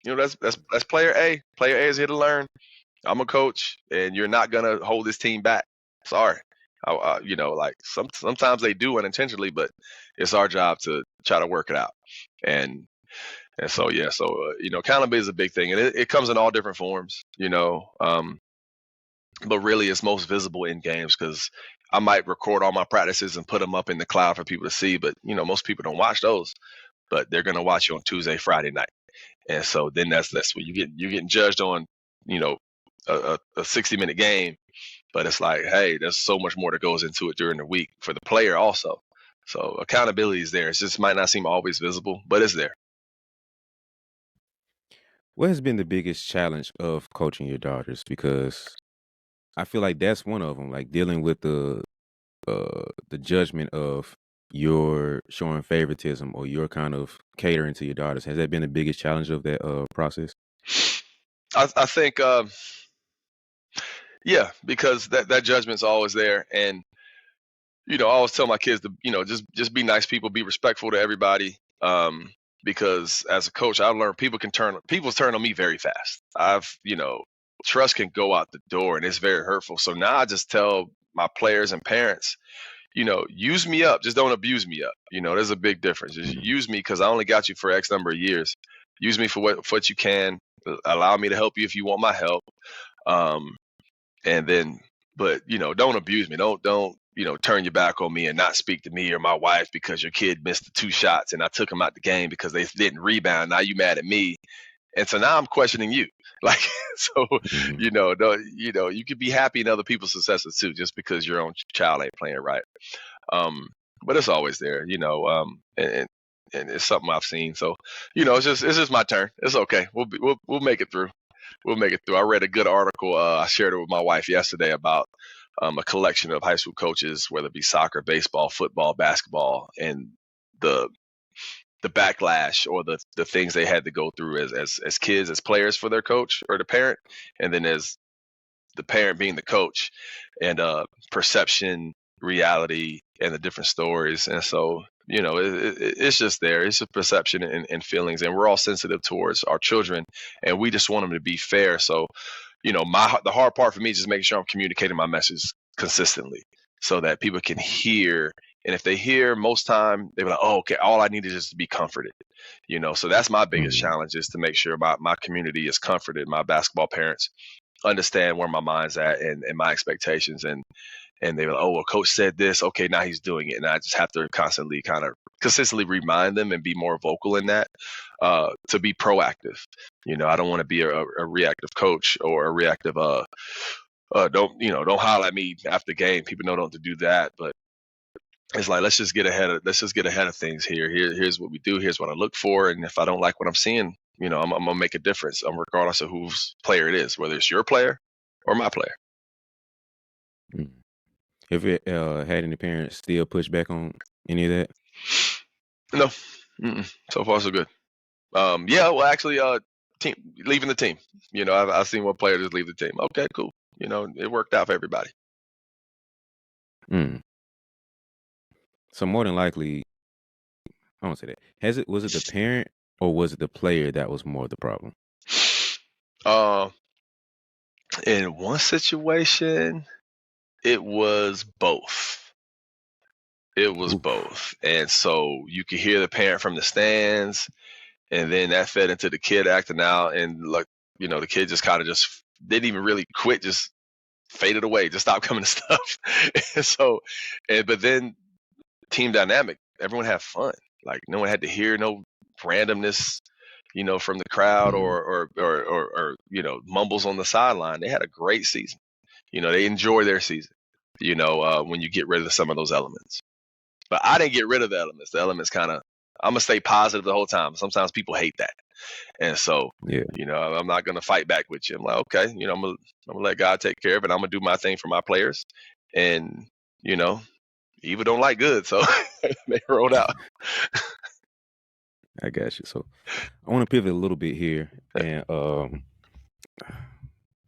That's player A. Player A is here to learn. I'm a coach, and you're not gonna hold this team back. Sorry. Like sometimes they do unintentionally, but it's our job to try to work it out. And so yeah, so accountability is a big thing, and it comes in all different forms. But really, it's most visible in games because I might record all my practices and put them up in the cloud for people to see, but most people don't watch those. But they're gonna watch you on Tuesday, Friday night. And so then that's where you're getting judged on, a 60-minute game. But it's like, hey, there's so much more that goes into it during the week for the player also. So accountability is there. It just might not seem always visible, but it's there. What has been the biggest challenge of coaching your daughters? Because I feel like that's one of them, like dealing with the judgment of your showing favoritism or your kind of catering to your daughters. Has that been the biggest challenge of that process? I think, yeah, because that judgment's always there. And, I always tell my kids to, just be nice people, be respectful to everybody. Because as a coach, I've learned people turn on me very fast. Trust can go out the door and it's very hurtful. So now I just tell my players and parents, use me up. Just don't abuse me up. There's a big difference. Just use me because I only got you for X number of years. Use me for what you can. Allow me to help you if you want my help. And then, but don't abuse me. Don't turn your back on me and not speak to me or my wife because your kid missed the 2 shots and I took them out the game because they didn't rebound. Now you mad at me. And so now I'm questioning you. Like, so, you could be happy in other people's successes too, just because your own child ain't playing right. But it's always there, and it's something I've seen. So, it's just my turn. It's okay. We'll make it through. We'll make it through. I read a good article. I shared it with my wife yesterday about a collection of high school coaches, whether it be soccer, baseball, football, basketball, and the backlash or the things they had to go through as kids, as players for their coach or the parent, and then as the parent being the coach, and perception, reality, and the different stories. And so, it's just there. It's a perception and feelings, and we're all sensitive towards our children, and we just want them to be fair. So, the hard part for me is just making sure I'm communicating my message consistently so that people can hear. And if they hear, most time they're like, oh, okay, all I need is just to be comforted. So that's my biggest challenge, is to make sure my community is comforted. My basketball parents understand where my mind's at and my expectations. And they're like, oh, well, coach said this. Okay, now he's doing it. And I just have to consistently remind them and be more vocal in that, to be proactive. I don't want to be a reactive coach or a reactive don't holler at me after the game. People know don't to do that, but it's like let's just get ahead of things here. Here's what we do. Here's what I look for, and if I don't like what I'm seeing, I'm gonna make a difference, regardless of whose player it is, whether it's your player or my player. Mm. Have you had any parents still push back on any of that? No, so far so good. Yeah, well, actually, team leaving the team. I've seen one player just leave the team. Okay, cool. It worked out for everybody. Mm. So more than likely, I won't say that. Was it the parent or was it the player that was more the problem? In one situation, it was both. It was Oof. both. And so you could hear the parent from the stands, and then that fed into the kid acting out. And the kid just kind of just didn't even really quit, just faded away, just stopped coming to stuff. But then team dynamic, everyone had fun. Like no one had to hear no randomness, from the crowd or mumbles on the sideline. They had a great season. They enjoy their season, when you get rid of some of those elements. But I didn't get rid of the elements. The elements I'm going to stay positive the whole time. Sometimes people hate that. And so, Yeah. I'm not going to fight back with you. I'm like, okay, I'm going to let God take care of it. I'm going to do my thing for my players. And, evil don't like good. So they rolled out. I got you. So I want to pivot a little bit here. And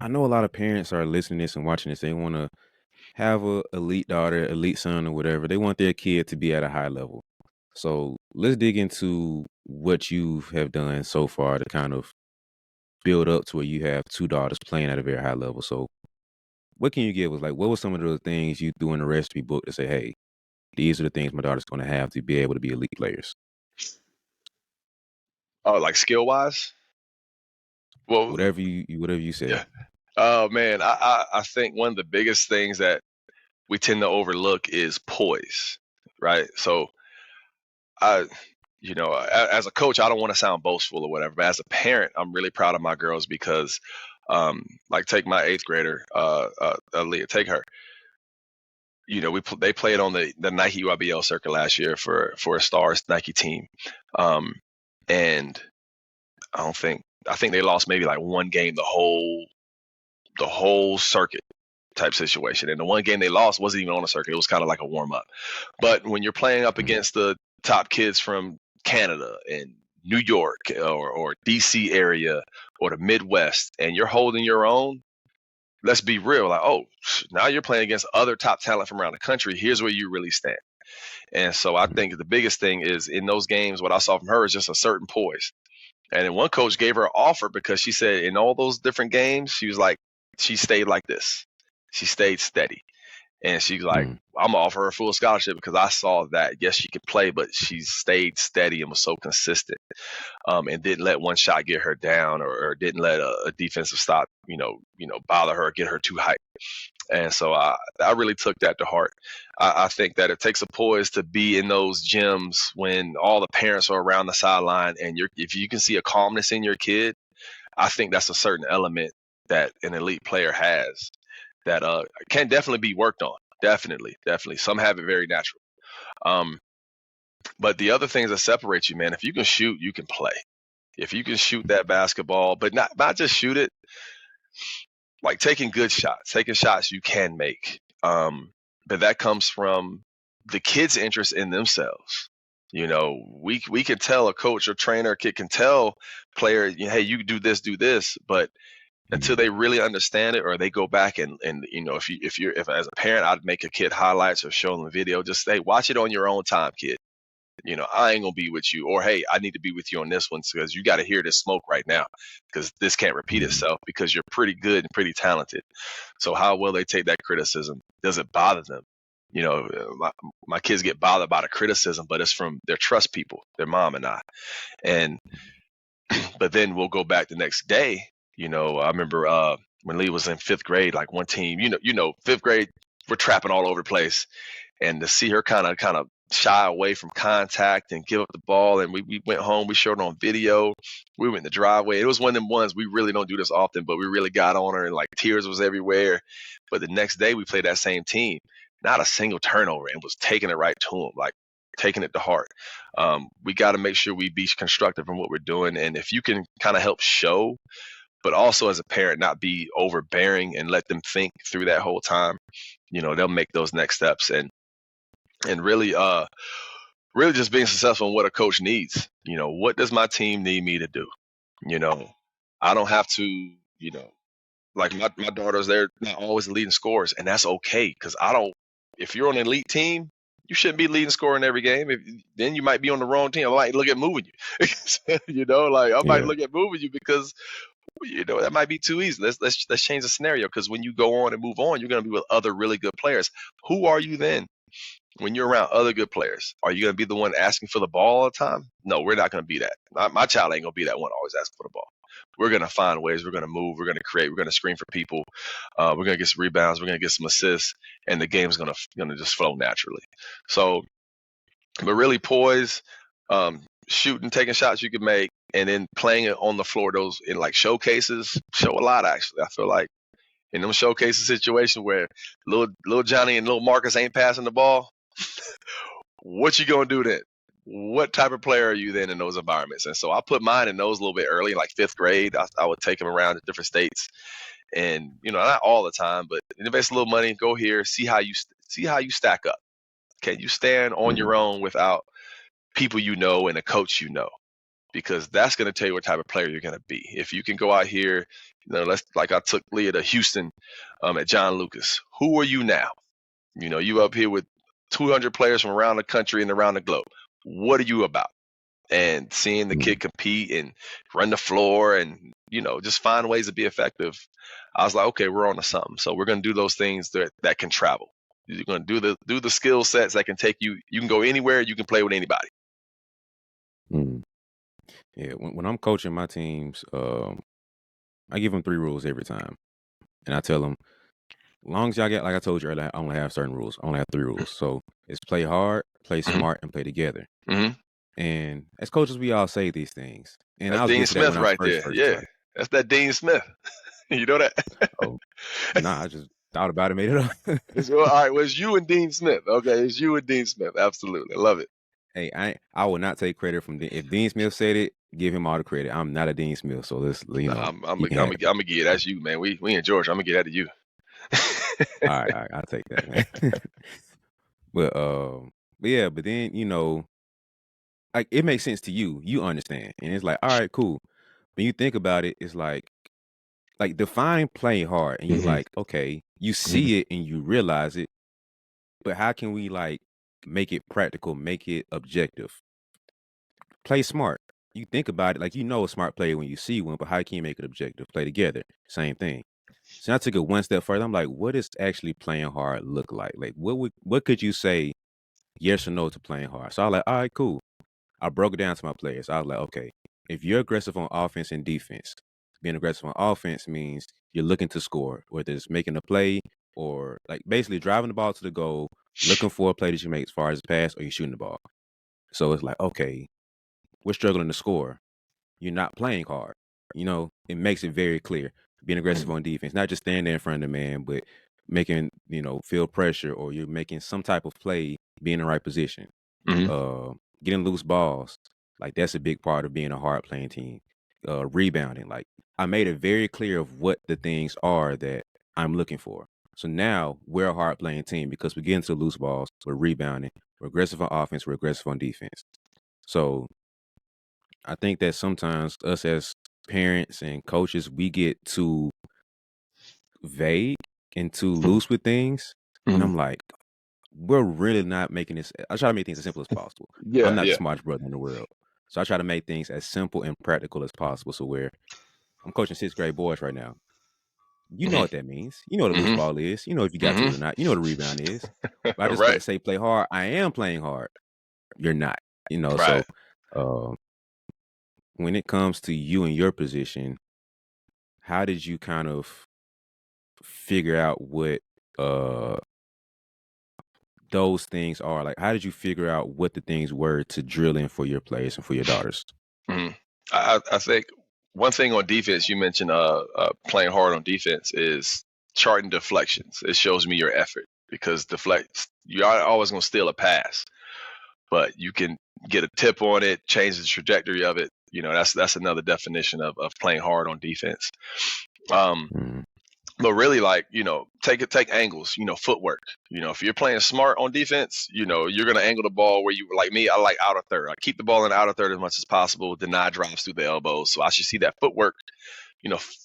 I know a lot of parents are listening to this and watching this. They want to have a elite daughter, elite son, or whatever. They want their kid to be at a high level. So let's dig into what you have done so far to kind of build up to where you have two daughters playing at a very high level. So what can you give us? Like, what were some of those things you threw in the recipe book to say, hey, these are the things my daughter's going to have to be able to be elite players? Oh, like skill wise? Well, Whatever you said. yeah. Oh man, I think one of the biggest things that we tend to overlook is poise, right? So as a coach, I don't want to sound boastful or whatever, but as a parent, I'm really proud of my girls because, like, take my 8th grader, Leah, take her. They played on the Nike YBL circuit last year for a Stars Nike team, and I think they lost maybe like one game the whole circuit type situation, and the one game they lost wasn't even on the circuit. It was kind of like a warm up. But when you're playing up against the top kids from Canada and New York or DC area or the Midwest, and you're holding your own, let's be real. Like, oh, now you're playing against other top talent from around the country. Here's where you really stand. And so I think the biggest thing is in those games, what I saw from her is just a certain poise. And then one coach gave her an offer because she said in all those different games, she was like, she stayed like this. She stayed steady. And she's like, I'm gonna offer her a full scholarship because I saw that yes, she could play, but she stayed steady and was so consistent, and didn't let one shot get her down or didn't let a defensive stop, bother her, get her too hyped. And so I really took that to heart. I think that it takes a poise to be in those gyms when all the parents are around the sideline, and if you can see a calmness in your kid, I think that's a certain element that an elite player has that can definitely be worked on. Definitely. Some have it very natural. But the other things that separate you, man, if you can shoot, you can play. If you can shoot that basketball, but not just shoot it, like taking good shots, taking shots you can make. But that comes from the kids' interest in themselves. We can tell a coach or trainer, kid can tell player, hey, you do this, but until they really understand it or they go back and if as a parent, I'd make a kid highlights or show them a video, just say, watch it on your own time, kid. I ain't gonna be with you, or hey, I need to be with you on this one because you got to hear this smoke right now because this can't repeat itself because you're pretty good and pretty talented. So how will they take that criticism? Does it bother them? My kids get bothered by the criticism, but it's from their trust people, their mom and I. But then we'll go back the next day. I remember when Lee was in 5th grade, like one team, 5th grade, we're trapping all over the place. And to see her kind of shy away from contact and give up the ball. And we went home, we showed it on video. We went in the driveway. It was one of them ones we really don't do this often, but we really got on her and like tears was everywhere. But the next day we played that same team, not a single turnover, and was taking it right to them, like taking it to heart. We got to make sure we be constructive in what we're doing. And if you can kind of help show, but also as a parent, not be overbearing and let them think through that whole time, they'll make those next steps and really just being successful in what a coach needs. What does my team need me to do? I don't have to, like my daughters, they're not always the leading scorers, and that's okay, because if you're on an elite team, you shouldn't be leading scorer in every game. Then you might be on the wrong team. I might look at moving you. I might look at moving you because that might be too easy. Let's change the scenario, because when you go on and move on, you're going to be with other really good players. Who are you then? When you're around other good players, are you going to be the one asking for the ball all the time? No, we're not going to be that. My child ain't going to be that one always asking for the ball. We're going to find ways. We're going to move. We're going to create. We're going to screen for people. We're going to get some rebounds. We're going to get some assists, and the game's going to just flow naturally. So, but really poise, shooting, taking shots you can make, and then playing it on the floor. Those in like showcases show a lot, actually. I feel like in them showcases situation where little Johnny and little Marcus ain't passing the ball, what you gonna do then? What type of player are you then in those environments? And so I put mine in those a little bit early, like 5th grade. I would take them around to different states, and not all the time, but invest a little money, go here, see how you stack up. Can you stand on your own without people and a coach because that's going to tell you what type of player you're going to be. If you can go out here, like I took Leah to Houston at John Lucas. Who are you now? You up here with 200 players from around the country and around the globe. What are you about? And seeing the kid compete and run the floor and, just find ways to be effective. I was like, okay, we're on to something. So we're going to do those things that can travel. You're going to do the skill sets that can take you. You can go anywhere. You can play with anybody. Yeah, when I'm coaching my teams, I give them 3 rules every time, and I tell them, as long as y'all get, like I told you earlier, I only have certain rules. I only have 3 rules. So it's play hard, play smart, and play together. And as coaches, we all say these things. And that's I was Dean getting to that Smith when right I there. first Yeah, started. that's that Dean Smith. You know that? Oh, nah, I just thought about it, made it up. All right, well, it's you and Dean Smith. Okay, it's you and Dean Smith. Absolutely, I love it. Hey, I will not take credit from if Dean Smith said it, give him all the credit. I'm not a Dean Smith, so let's I'm he can have it. gonna get that's you, man. We in Georgia. I'm gonna get that to you. All right, I'll take that, man. But yeah, but then like it makes sense to you. You understand, and it's like, all right, cool. When you think about it, it's like defining playing hard, and you like, okay, you see it and you realize it, but how can we like make it practical, make it objective? Play smart. You think about it like a smart player when you see one, but how can you make it objective? Play together. Same thing. So I took it one step further. I'm like, what does actually playing hard look like? Like what could you say yes or no to playing hard? So I was like, all right, cool. I broke it down to my players. I was like, okay, if you're aggressive on offense and defense, being aggressive on offense means you're looking to score, whether it's making a play or like basically driving the ball to the goal, looking for a play that you make as far as a pass or you're shooting the ball. So it's like, okay, we're struggling to score. You're not playing hard. It makes it very clear. Being aggressive on defense, not just standing there in front of the man, but making, feel pressure or you're making some type of play, be in the right position. Getting loose balls, like that's a big part of being a hard playing team. Rebounding, like I made it very clear of what the things are that I'm looking for. So now we're a hard playing team because we get into loose balls, we're rebounding, we're aggressive on offense, we're aggressive on defense. So I think that sometimes us as parents and coaches, we get too vague and too loose with things. And I'm like, we're really not making this. I try to make things as simple as possible. I'm not the smartest brother in the world. So I try to make things as simple and practical as possible. So where I'm coaching 6th grade boys right now. You know what that means. You know what a loose ball is. You know if you got to it or not. You know what a rebound is. But I just Right. say play hard. I am playing hard. You're not. Right. So when it comes to you and your position, how did you kind of figure out what those things are? Like, how did you figure out what the things were to drill in for your players and for your daughters? Mhm. I think one thing on defense, you mentioned playing hard on defense, is charting deflections. It shows me your effort because you are always going to steal a pass, but you can get a tip on it, change the trajectory of it. That's another definition of playing hard on defense. Um, Mm-hmm. but really, like, take angles, footwork. If you're playing smart on defense, you're gonna angle the ball where you, like me, I like outer third. I keep the ball in the outer third as much as possible, deny drives through the elbows. So I should see that footwork,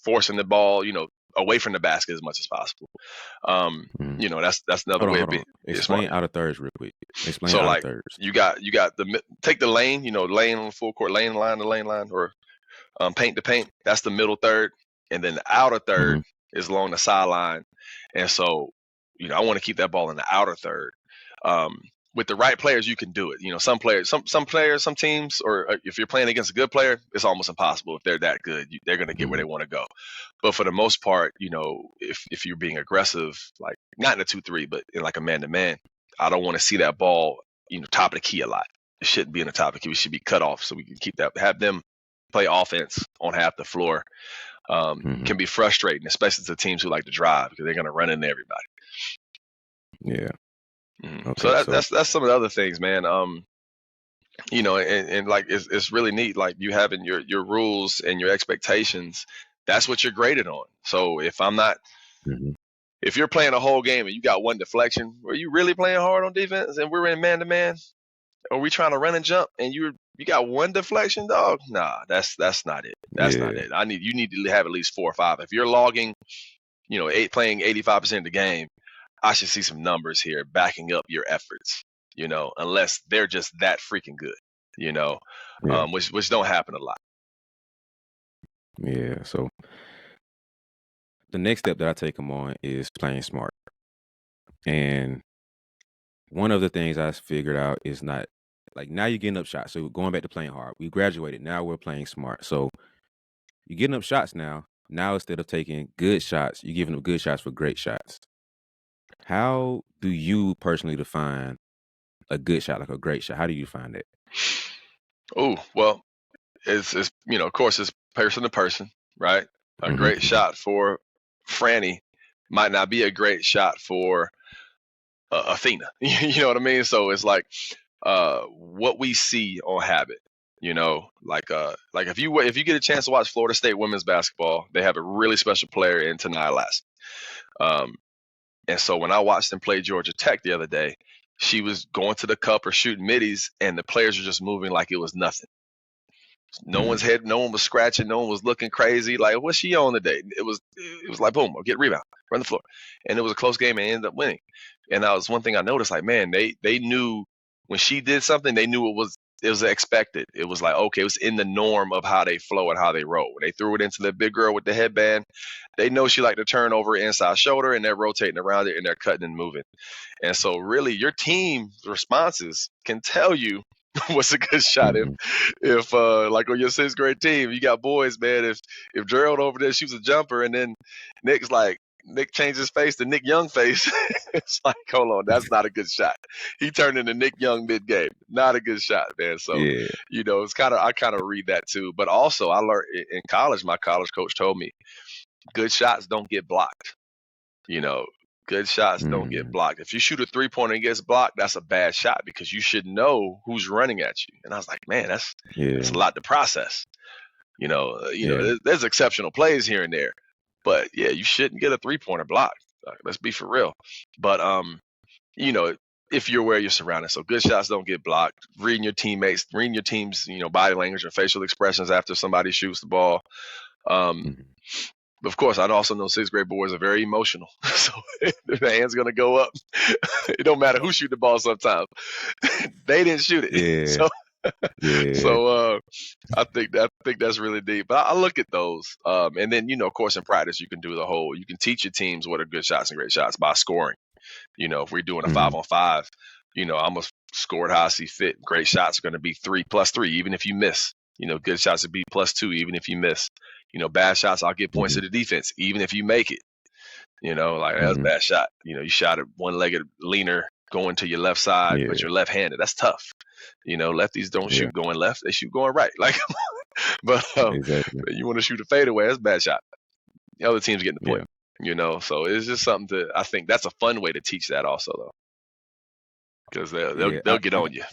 forcing the ball, away from the basket as much as possible. Mm-hmm. That's another way of Hold on. being smart. Explain out of thirds real quick. Explain So out of like thirds. you got take the lane, lane on the full court, lane line to lane line, or paint to paint. That's the middle third, and then the outer third is along the sideline. And so, I want to keep that ball in the outer third. With the right players, you can do it. Some players, some teams, or if you're playing against a good player, it's almost impossible. If they're that good, they're going to get where they want to go. But for the most part, if you're being aggressive, like not in a 2-3, but in like a man-to-man, I don't want to see that ball, top of the key a lot. It shouldn't be in the top of the key. We should be cut off so we can keep that, have them play offense on half the floor. Can be frustrating, especially to teams who like to drive because they're going to run into everybody. Yeah. Okay, so that's some of the other things, man. And like it's really neat. Like you having your rules and your expectations. That's what you're graded on. So if I'm not, if you're playing a whole game and you got one deflection, are you really playing hard on defense? And we're in man to man. Are we trying to run and jump? And you got one deflection, dog? Nah, that's not it. That's not it. You need to have at least 4 or 5. If you're logging, playing 85% of the game, I should see some numbers here backing up your efforts. Unless they're just that freaking good. Which don't happen a lot. Yeah. So the next step that I take them on is playing smart. And one of the things I figured out is not like now you're getting up shots. So going back to playing hard, we graduated. Now we're playing smart. So you're getting up shots now. Now instead of taking good shots, you're giving them good shots for great shots. How do you personally define a good shot, like a great shot? How do you find it? Oh, well, it's of course it's person to person, right? A great shot for Franny might not be a great shot for Athena. You know what I mean? So it's like what we see on habit. Like if you get a chance to watch Florida State women's basketball, they have a really special player in Tanaya Lassie. And so when I watched them play Georgia Tech the other day, she was going to the cup or shooting middies, and the players were just moving like it was nothing. No one was scratching, no one was looking crazy. Like, what's she on today? It was like, boom, get a rebound, run the floor. And it was a close game and ended up winning. And that was one thing I noticed, like, man, they knew when she did something, they knew it was expected. It was like, okay, it was in the norm of how they flow and how they roll. When they threw it into the big girl with the headband, they know she liked to turn over inside shoulder, and they're rotating around it and they're cutting and moving. And so really your team's responses can tell you what's a good shot. If like on your 6th grade team, you got boys, man, if Gerald over there shoots a jumper and then Nick changed his face to Nick Young face, it's like, hold on, that's not a good shot. He turned into Nick Young mid-game. Not a good shot, man. So, it's I kind of read that too. But also I learned in college, my college coach told me, good shots don't get blocked. Good shots don't get blocked. If you shoot a 3-pointer and gets blocked, that's a bad shot because you should know who's running at you. And I was like, man, that's a lot to process. There's exceptional plays here and there, but yeah, you shouldn't get a 3-pointer blocked. Let's be for real. But if you're where you're surrounded, so good shots don't get blocked. Reading your teammates, reading your team's body language or facial expressions after somebody shoots the ball. Of course, I also know 6th grade boys are very emotional. So the hand's going to go up. It don't matter who shoot the ball sometimes. They didn't shoot it. Yeah. So I think that's really deep. But I look at those. And then, of course, in practice, you can teach your teams what are good shots and great shots by scoring. If we're doing a 5-on-5, I'm going to score it how I see fit. Great shots are going to be 3 + 3, even if you miss. Good shots would be +2, even if you miss. Bad shots, I'll get points to the defense, even if you make it. That's a bad shot. You shot it one-legged leaner going to your left side, Yeah. but you're left-handed. That's tough. Lefties don't Yeah. shoot going left; they shoot going right. Like, but Exactly. you want to shoot a fadeaway, that's a bad shot. The other team's getting the point. Yeah. So it's just something I think that's a fun way to teach that also, though, because Yeah. they'll get on you.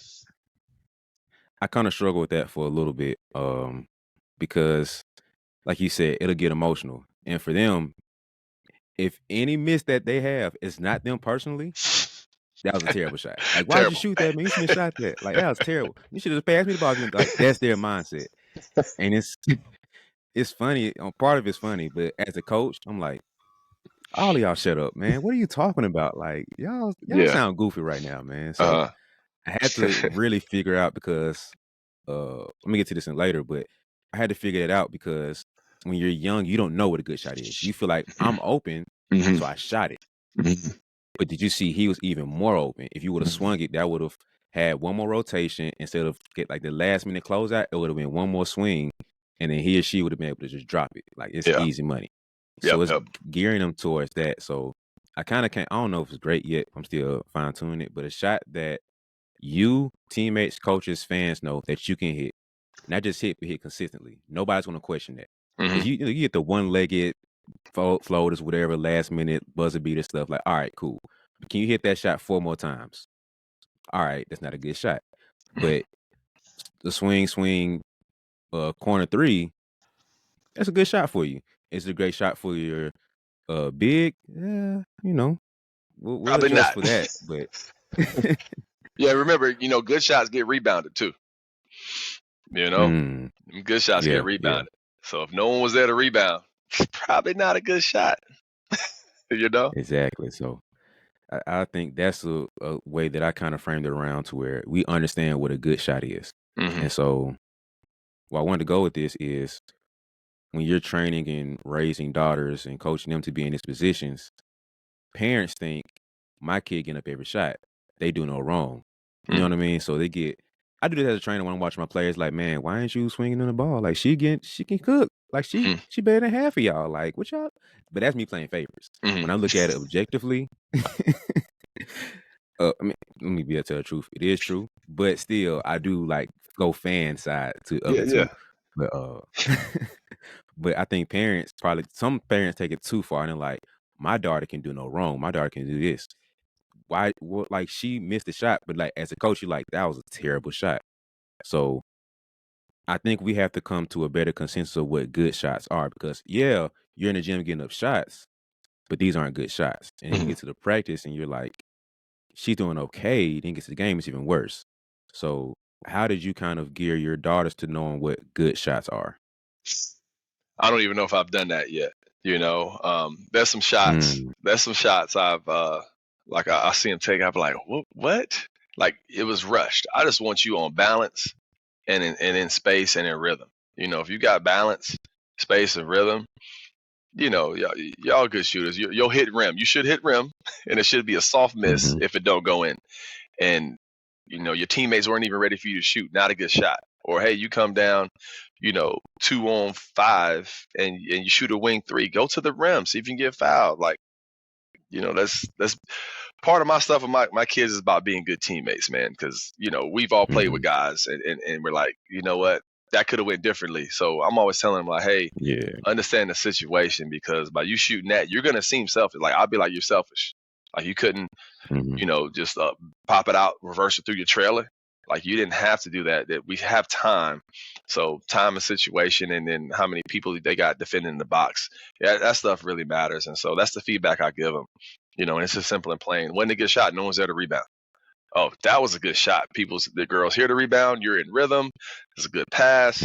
I kind of struggle with that for a little bit, because, like you said, it'll get emotional, and for them, if any miss that they have is not them personally, that was a terrible shot. Like, why'd you Terrible. shoot that, man? You shouldn't have shot that. Like, that was terrible. You should have passed me the ball. Like, that's their mindset, and it's funny. Part of it's funny, but as a coach, I'm like, all of y'all shut up, man. What are you talking about? Like, y'all Yeah. sound goofy right now, man. So I had to really figure out because let me get to this in later, but I had to figure it out because when you're young, you don't know what a good shot is. You feel like I'm open, so I shot it. But did you see he was even more open? If you would have swung it, that would have had one more rotation instead of get like the last minute closeout. It would have been one more swing, and then he or she would have been able to just drop it. Like, it's easy money. So it's gearing them towards that. So I kind of can't. I don't know if it's great yet. I'm still fine tuning it, but a shot that you, teammates, coaches, fans know that you can hit, not just hit, but hit consistently. Nobody's going to question that. Because you get the one-legged floaters, whatever, last minute buzzer beater stuff. Like, all right, cool. But can you hit that shot 4 more times? All right, that's not a good shot. But the swing, corner 3, that's a good shot for you. It's a great shot for your big. Yeah, we'll Probably adjust not for that. But yeah, remember, good shots get rebounded too. Good shots get rebounded. So if no one was there to rebound, probably not a good shot. Exactly. So I think that's a way that I kind of framed it around to where we understand what a good shot is. And so where I wanted to go with this is when you're training and raising daughters and coaching them to be in these positions, parents think my kid getting up every shot, they do no wrong. You know what I mean? So I do this as a trainer when I'm watching my players. Like, man, why ain't you swinging on the ball? Like, she can cook. Like, she better than half of y'all. Like, what y'all? But that's me playing favorites. When I look at it objectively, I mean, let me be able to tell the truth. It is true, but still, I do like go fan side of it too. But but I think some parents take it too far and they're like, my daughter can do no wrong. My daughter can do this. Why? Well, like, she missed the shot, but like as a coach, you're like, that was a terrible shot. So I think we have to come to a better consensus of what good shots are because you're in the gym getting up shots, but these aren't good shots. And then you get to the practice and you're like, she's doing okay. Then gets to the game, it's even worse. So how did you kind of gear your daughters to knowing what good shots are? I don't even know if I've done that yet. There's some shots. There's some shots I've like I see them take. I'm like, what? Like, it was rushed. I just want you on balance and in space and in rhythm. If you got balance, space, and rhythm, y'all good shooters. You'll hit rim. You should hit rim, and it should be a soft miss if it don't go in. And your teammates weren't even ready for you to shoot. Not a good shot. Or hey, you come down, 2 on 5, and you shoot a wing 3. Go to the rim, see if you can get fouled. Like, that's part of my stuff with my kids is about being good teammates, man. Because we've all played with guys, and we're like, you know what, that could have went differently. So I'm always telling them like, hey, understand the situation because by you shooting that, you're gonna seem selfish. Like, I'll be like, you're selfish. Like, you couldn't, just pop it out, reverse it through your trailer. Like, you didn't have to do that. That we have time. So time and situation, and then how many people they got defending the box. Yeah, that stuff really matters. And so that's the feedback I give them. And it's just simple and plain. Wasn't a good shot. No one's there to rebound. Oh, that was a good shot. The girls here to rebound. You're in rhythm. It's a good pass.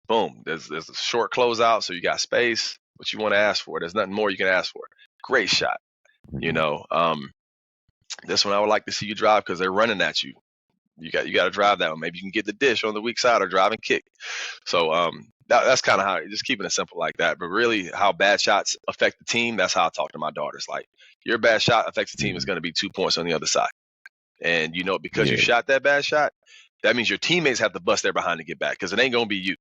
Boom. There's a short closeout, so you got space. What you want to ask for? There's nothing more you can ask for. Great shot. This one I would like to see you drive because they're running at you. You got to drive that one. Maybe you can get the dish on the weak side or drive and kick. So that's kind of how, just keeping it simple like that. But really, how bad shots affect the team, that's how I talk to my daughters. Like, your bad shot affects the team is going to be 2 points on the other side. And because you shot that bad shot, that means your teammates have to bust their behind to get back because it ain't going to be you.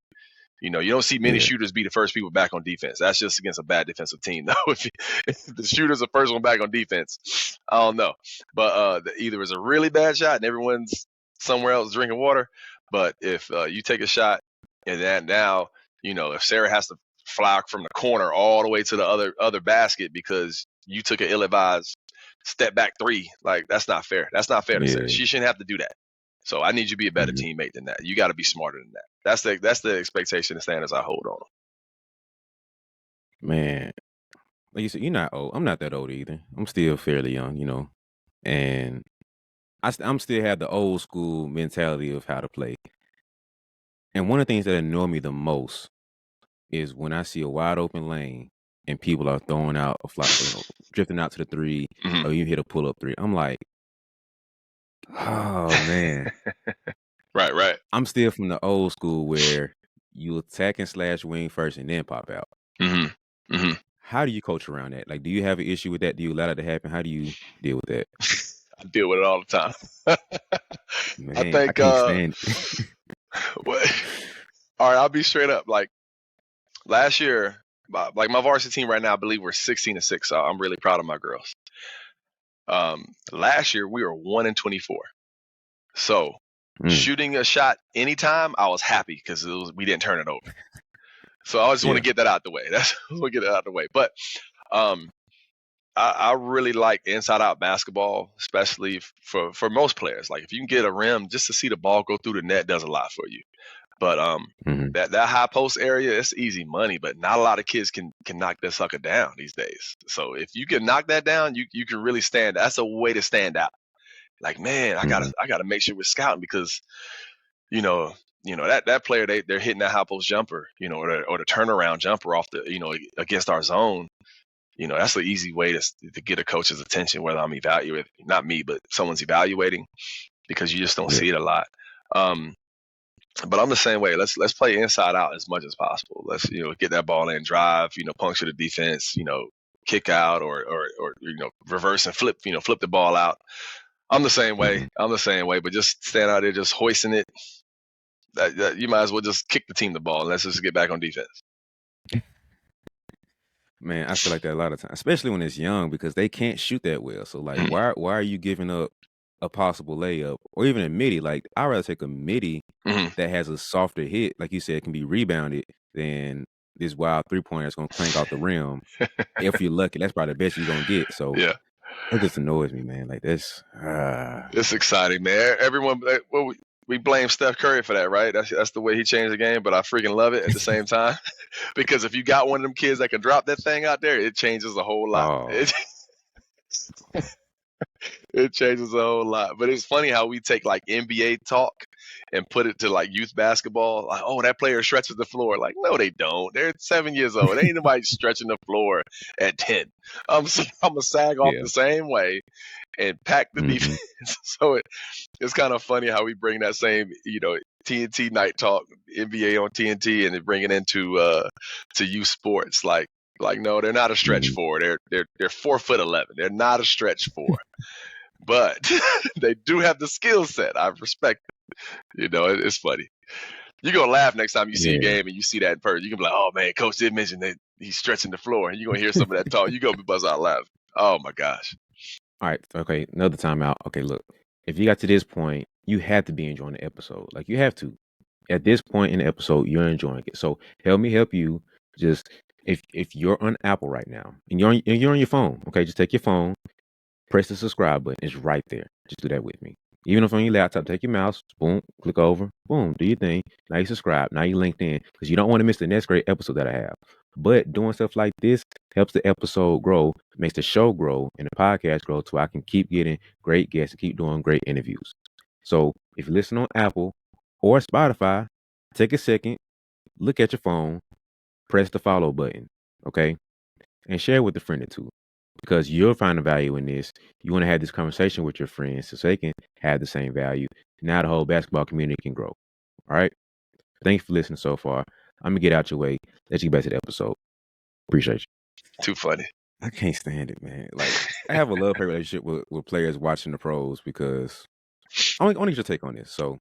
You know, you don't see many Yeah. shooters be the first people back on defense. That's just against a bad defensive team, though. If the shooter's the first one back on defense, I don't know. But either it's a really bad shot and everyone's somewhere else drinking water. But if you take a shot and then now, you know, if Sarah has to fly from the corner all the way to the other basket because you took an ill-advised step back three, like that's not fair. That's not fair to Sarah. Yeah. She shouldn't have to do that. So I need you to be a better Mhm. teammate than that. You got to be smarter than that. That's the expectation and standards I hold on Man, like you said, you're not old. I'm not that old either. I'm still fairly young, you know, and I'm still have the old school mentality of how to play. And one of the things that annoy me the most is when I see a wide open lane and people are throwing out a fly, you know, drifting out to the three, them. or you hit a pull up three. I'm like, oh man, Right, right. I'm still from the old school where you attack and slash wing first and then pop out. Mm-hmm. Mm-hmm. How do you coach around that? Like, do you have an issue with that? Do you allow that to happen? How do you deal with that? I deal with it all the time. I Man, I think can't stand it. what, all right, I'll be straight up. Like last year, like my varsity team right now, I believe we're 16-6. So I'm really proud of my girls. Last year we were 1-24. So Mm, shooting a shot anytime, I was happy because we didn't turn it over. So I just want to yeah. get that out the way. That's we'll get it out the way. But um, I really like inside out basketball, especially for most players. Like if you can get a rim, just to see the ball go through the net does a lot for you. But Hmm. that high post area, it's easy money, but not a lot of kids can knock that sucker down these days. So if you can knock that down, you can really stand. That's a way to stand out. Like, man, I Hmm. gotta make sure we're scouting because you know that player they're hitting that high post jumper, or the turnaround jumper off the against our zone. That's an easy way to get a coach's attention, whether I'm evaluating, not me, but someone's evaluating, because you just don't Yeah. see it a lot. Um, but I'm the same way. Let's play inside out as much as possible. Let's get that ball in, drive, puncture the defense, kick out or reverse and flip the ball out. I'm the same way. Hmm. I'm the same way. But just stand out there, just hoisting it. That you might as well just kick the team the ball and let's just get back on defense. Man, I feel like that a lot of times, especially when it's young, because they can't shoot that well. So like, Mhm. why are you giving up a possible layup or even a midi? Like, I'd rather take a midi Mhm. that has a softer hit, like you said, it can be rebounded, than this wild 3-pointer that's gonna clank off the rim. If you're lucky, that's probably the best you're gonna get. So Yeah, that just annoys me, man. Like this. it's exciting, man. Everyone, well, we blame Steph Curry for that, right? That's the way he changed the game. But I freaking love it at the same time because if you got one of them kids that can drop that thing out there, it changes a whole lot. Oh, It changes a whole lot. But it's funny how we take like NBA talk and put it to like youth basketball. Like, oh, that player stretches the floor. Like, no, they don't. They're 7 years old. Ain't nobody stretching the floor at 10. I'm a sag off yeah. the same way and pack the defense. Hmm. So it's kind of funny how we bring that same, TNT night talk, NBA on TNT, and they bring it into to youth sports. Like no, they're not a stretch Hmm. four. They're 4'11". They're not a stretch four, but they do have the skill set. I respect it. It's funny. You're gonna laugh next time you see a Yeah. game and you see that in person. You can be like, "Oh man, coach did mention that he's stretching the floor," and you're gonna hear some of that talk. You're gonna be buzz out laughing. Oh my gosh. All right. Okay. Another timeout. Okay. Look, if you got to this point, you have to be enjoying the episode. Like you have to. At this point in the episode, you're enjoying it. So help me help you. Just if you're on Apple right now and you're on your phone, okay, just take your phone, press the subscribe button. It's right there. Just do that with me. Even if on your laptop, take your mouse, boom, click over, boom, do your thing. Now you subscribe. Now you linked in because you don't want to miss the next great episode that I have. But doing stuff like this helps the episode grow, makes the show grow, and the podcast grow, so I can keep getting great guests and keep doing great interviews. So if you listen on Apple or Spotify, take a second, look at your phone, press the follow button, okay, and share with a friend or two because you'll find the value in this. You want to have this conversation with your friends so they can have the same value. Now the whole basketball community can grow. All right. Thanks for listening so far. I'm gonna get out your way. Let's get back to the episode. Appreciate you. Too funny. I can't stand it, man. Like I have a love hate relationship with players watching the pros because I want your take on this. So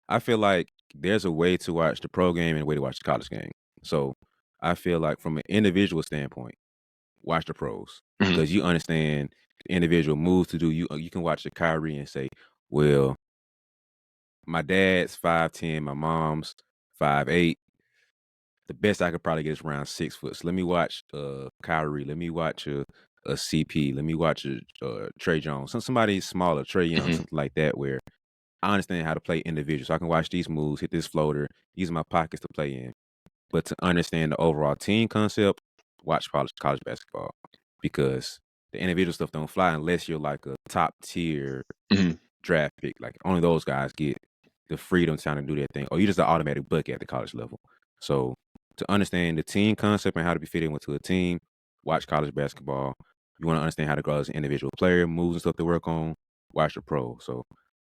I feel like there's a way to watch the pro game and a way to watch the college game. So I feel like from an individual standpoint, watch the pros Mhm. because you understand the individual moves to do. You can watch the Kyrie and say, well, my dad's 5'10", my mom's 5'8". The best I could probably get is around 6 foot. So let me watch Kyrie. Let me watch a CP. Let me watch a Trey Jones. Somebody smaller, Trey Young, Mhm. something like that, where I understand how to play individual. So I can watch these moves, hit this floater, use my pockets to play in. But to understand the overall team concept, watch college basketball because the individual stuff don't fly unless you're like a top tier Mhm. draft pick. Like only those guys get the freedom to kind of do their thing, or you just an automatic bucket at the college level. So to understand the team concept and how to be fitted into a team, watch college basketball. You want to understand how to grow as an individual player, moves and stuff to work on, watch the pro. So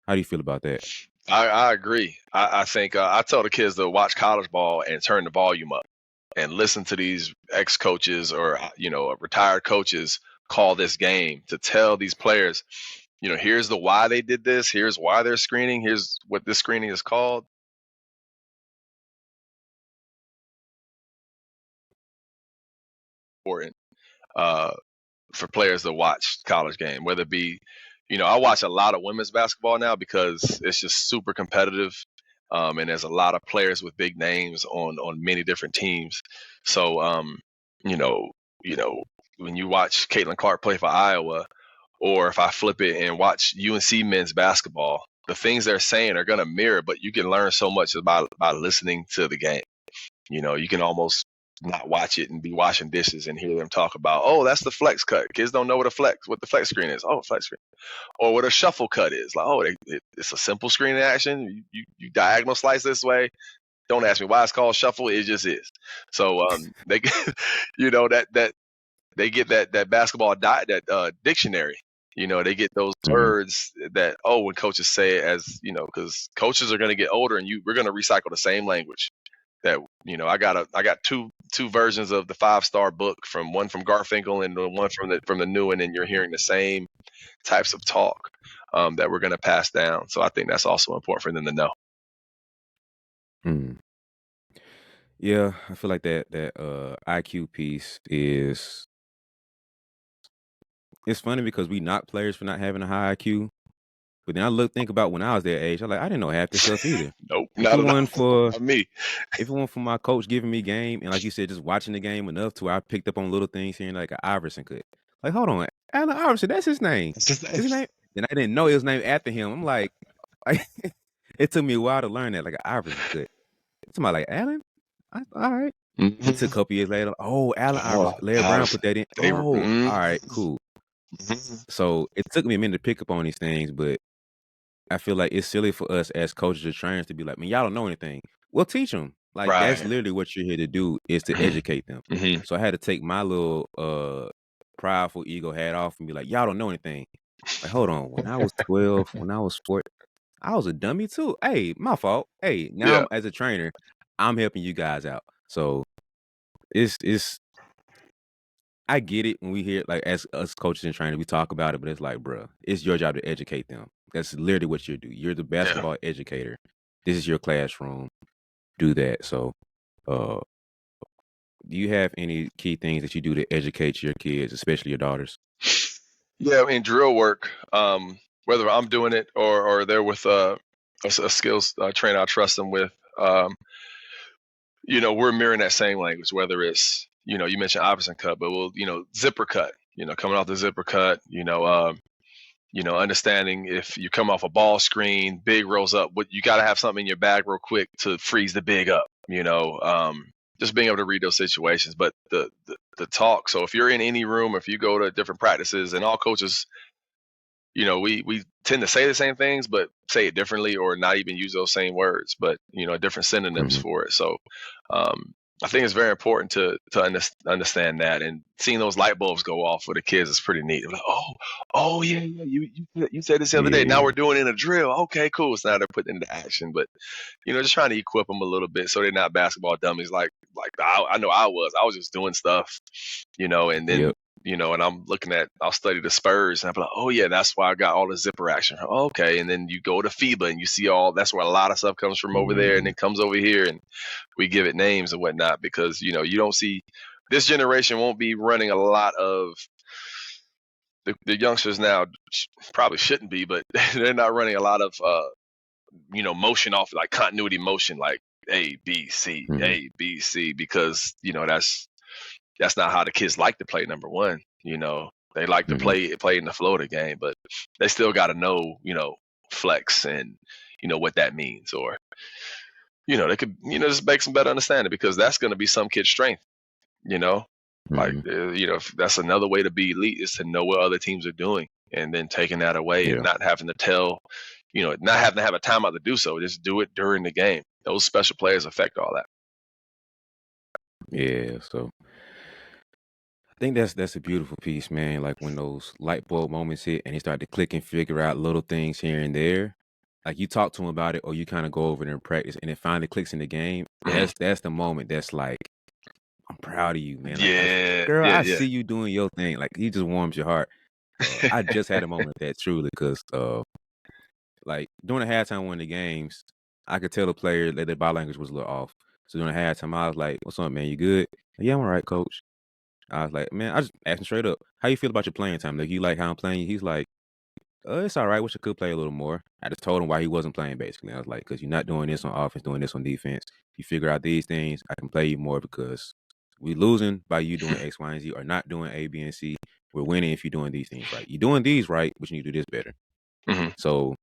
how do you feel about that? I agree. I think I tell the kids to watch college ball and turn the volume up and listen to these ex coaches or retired coaches call this game to tell these players, here's the why they did this, here's why they're screening, here's what this screening is called. Important uh, for players to watch college game, whether it be, I watch a lot of women's basketball now because it's just super competitive. And there's a lot of players with big names on many different teams. So, you know, you know, when you watch Caitlin Clark play for Iowa, or if I flip it and watch UNC men's basketball, the things they're saying are going to mirror, but you can learn so much by listening to the game. You can almost not watch it and be washing dishes and hear them talk about, oh, that's the flex cut. Kids don't know what the flex screen is. Oh, flex screen. Or what a shuffle cut is. Like, oh, it's a simple screen action. You diagonal slice this way. Don't ask me why it's called shuffle. It just is. So they, that they get that basketball dictionary. They get those Mhm. words that when coaches say it as because coaches are going to get older and we're going to recycle the same language. That I got two versions of the 5-star book, from one from Garfinkel and the one from the new one, and you're hearing the same types of talk that we're going to pass down. So I think that's also important for them to know. Mm. Yeah, I feel like that IQ piece is it's funny because we knock players for not having a high IQ, but then think about when I was their age, I'm like, I didn't know half this stuff either. Nope, If it not at wasn't all. for Not me. if it wasn't for my coach giving me game and like you said, just watching the game enough to where I picked up on little things here and like an Iverson cut. Like, hold on, Allen Iverson, that's his name. It's just Is his name? And I didn't know it was named after him. I'm like, it took me a while to learn that, like an Iverson cut. Somebody like Allen? All right. It took a couple years later. Oh, Allen Oh, Iverson. Larry Brown put that in. they Oh, all right, cool. mhm. So it took me a minute to pick up on these things, but I feel like it's silly for us as coaches or trainers to be like, man, y'all don't know anything. Well, teach them. Like that's Right. literally what you're here to do is to educate them. Mhm. So I had to take my little prideful ego hat off and be like, y'all don't know anything. Like, hold on. When I was 12, when I was 14, I was a dummy too. Hey, my fault. Hey, now Yeah. I'm as a trainer, I'm helping you guys out. So it's I get it when we hear like as us coaches and trainers, we talk about it, but it's like, bruh, it's your job to educate them. That's literally what you do. You're the Yeah. basketball educator. This is your classroom. Do that. So, uh, do you have any key things that you do to educate your kids, especially your daughters? Yeah, in drill work, whether I'm doing it or they're with a skills trainer I trust them with, we're mirroring that same language, whether it's, you mentioned Iverson cut, but we'll, zipper cut, coming off the zipper cut, understanding if you come off a ball screen, big rolls up, but you got to have something in your bag real quick to freeze the big up, just being able to read those situations. But the talk, so if you're in any room, if you go to different practices, and all coaches, we tend to say the same things, but say it differently or not even use those same words, but, different synonyms Mhm. for it. So I think it's very important to understand that, and seeing those light bulbs go off for the kids is pretty neat. Like, oh yeah, yeah, you said this the other day. Now Yeah. we're doing it in a drill. Okay, cool. So now they're putting it into action, but just trying to equip them a little bit so they're not basketball dummies. Like I know I was just doing stuff, and then Yep. and I'll study the Spurs, and I'm like, oh yeah, that's why I got all the zipper action. Oh, okay, and then you go to FIBA and you see that's where a lot of stuff comes from over there, and Mhm. it comes over here, and we give it names and whatnot because you don't see this generation won't be running a lot of the youngsters now probably shouldn't be, but they're not running a lot of motion off like continuity motion like A B C Mhm. A B C because that's not how the kids like to play. Number one, they like to Mhm. play in the flow of the game, but they still got to know flex and what that means, or they could just make some better understanding because that's going to be some kid's strength. You know, like Mhm. if that's another way to be elite is to know what other teams are doing and then taking that away and Yeah. not having to tell, not having to have a timeout to do so. Just do it during the game. Those special players affect all that. Yeah. So I think that's a beautiful piece, man. Like when those light bulb moments hit and he start to click and figure out little things here and there. Like you talk to him about it, or you kind of go over it in practice, and it finally clicks in the game. Mhm. That's the moment. That's like, I'm proud of you, man. Like, Yeah, girl, yeah, I yeah. see you doing your thing. Like, he just warms your heart. I just had a moment of that truly because, like during the halftime one of the games, I could tell the player that their body language was a little off. So during the halftime, I was like, "What's up, man? You good?" "Yeah, I'm all right, coach." I was like, "Man," I just asked him straight up, "How you feel about your playing time? Like, you like how I'm playing?" He's like, it's all right. Wish I could play a little more." I just told him why he wasn't playing, basically. I was like, "Because you're not doing this on offense, doing this on defense. If you figure out these things, I can play you more because we losing by you doing X, Y, and Z or not doing A, B, and C. We're winning if you're doing these things right. You're doing these right, but you need to do this better." Mhm. So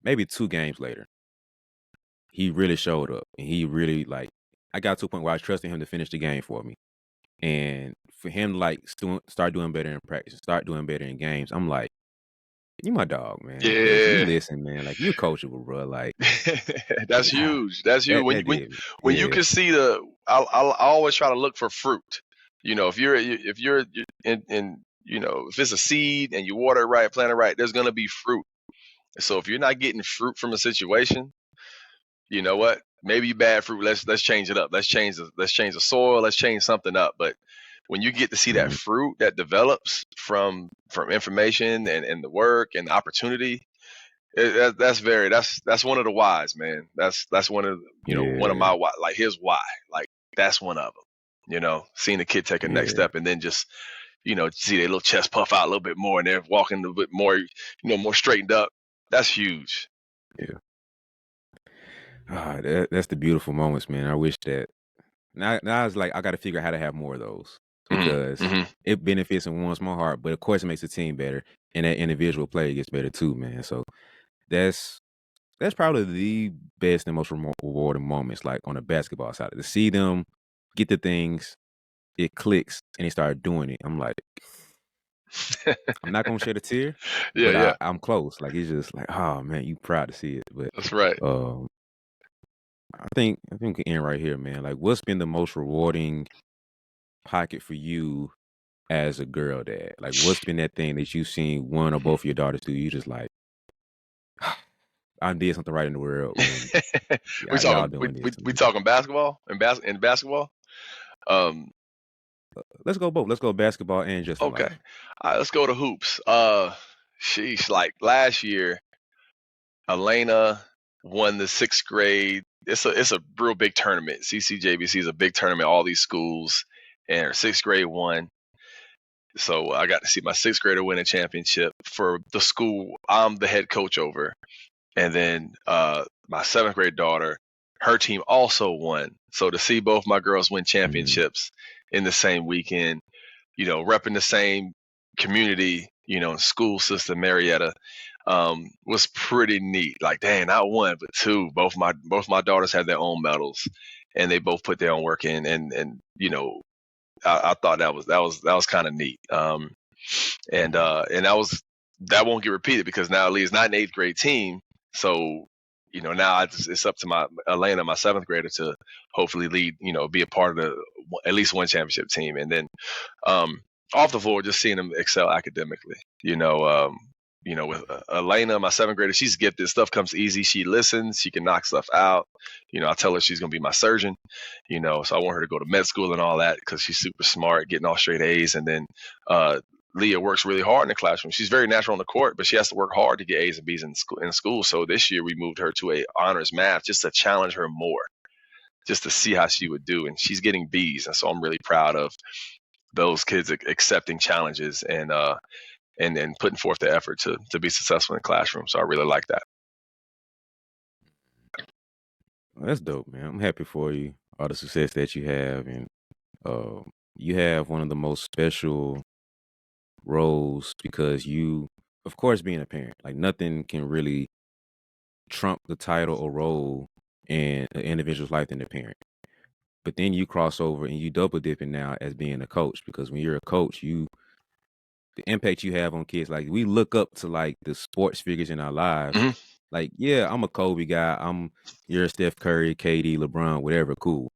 maybe 2 games later, he really showed up, and he really, like, I got to a point where I trusted him to finish the game for me. And for him to, like, start doing better in practice and start doing better in games, I'm like, "You my dog, man, because you Yeah. listen, man. Like, you coachable, bro. Like, That's huge. That's huge. that When you, when did me." when you Yeah. can see I always try to look for fruit. If you're in if it's a seed and you water it right, plant it right, there's gonna be fruit. So if you're not getting fruit from a situation, you know what? Maybe you bad fruit. Let's change it up. Let's change the soil. Let's change something up. But when you get to see that Mhm. fruit that develops from information and the work and the opportunity, that's one of the whys, man. That's one of Yeah. my why, like his why, like that's one of them. Seeing the kid take a next Yeah. step and then just see their little chest puff out a little bit more and they're walking a little bit more, more straightened up. That's huge. Yeah. That's the beautiful moments, man. I wish that now it's like I gotta figure out how to have more of those Hmm. because Hmm. it benefits and warms my heart, but of course it makes the team better and that individual player gets better too, man. So that's that's probably the best and most rewarding moments, like on the basketball side, to see them get the things, it clicks, and they start doing it. I'm like, I'm not gonna shed a tear, Yeah, but yeah, I'm close. Like it's just like, oh man, you proud to see it. But that's right. um, I think we can end right here, man. Like, what's been the most rewarding pocket for you as a girl dad? Like, what's been that thing that you've seen one or both of your daughters do? You just like, I did something right in the world when we y'all talking we, doing this. we, we talking basketball and basketball. Um, Let's go both. Let's go basketball and just in okay, life. all right, let's go to hoops. Sheesh, like last year, Elena won the sixth grade. It's a real big tournament. CCJBC is a big tournament. All these schools, and her sixth grade won. So I got to see my sixth grader win a championship for the school I'm the head coach over. And then my seventh grade daughter, her team also won. So to see both my girls win Mhm. championships in the same weekend, repping the same community, school system, Marietta, was pretty neat. Like, dang, not one but two. Both my daughters had their own medals, and they both put their own work in. And I thought that was kind of neat. Mhm. And that won't get repeated because now Lee is not an eighth grade team. So now it's up to my Elena, my seventh grader, to hopefully lead, be a part of at least one championship team, and then um, off the floor, just seeing them excel academically. with Elena, my 7th grader, she's gifted. Stuff comes easy. She listens. She can knock stuff out. I tell her she's going to be my surgeon, so I want her to go to med school and all that because she's super smart, getting all straight A's. And then Leah works really hard in the classroom. She's very natural on the court, but she has to work hard to get A's and B's in school. So this year we moved her to a honors math just to challenge her more, just to see how she would do. And she's getting B's. And so I'm really proud of those kids accepting challenges and putting forth the effort to be successful in the classroom. So I really like that. Well, that's dope, man. I'm happy for you, all the success that you have, and you have one of the most special roles because you, of course, being a parent, like nothing can really trump the title or role in an individual's life than the parent. But then you cross over and you double dipping now as being a coach because when you're a coach, the impact you have on kids, like we look up to like the sports figures in our lives. Mm-hmm. Like, yeah, I'm a Kobe guy. You're a Steph Curry, KD, LeBron, whatever, cool.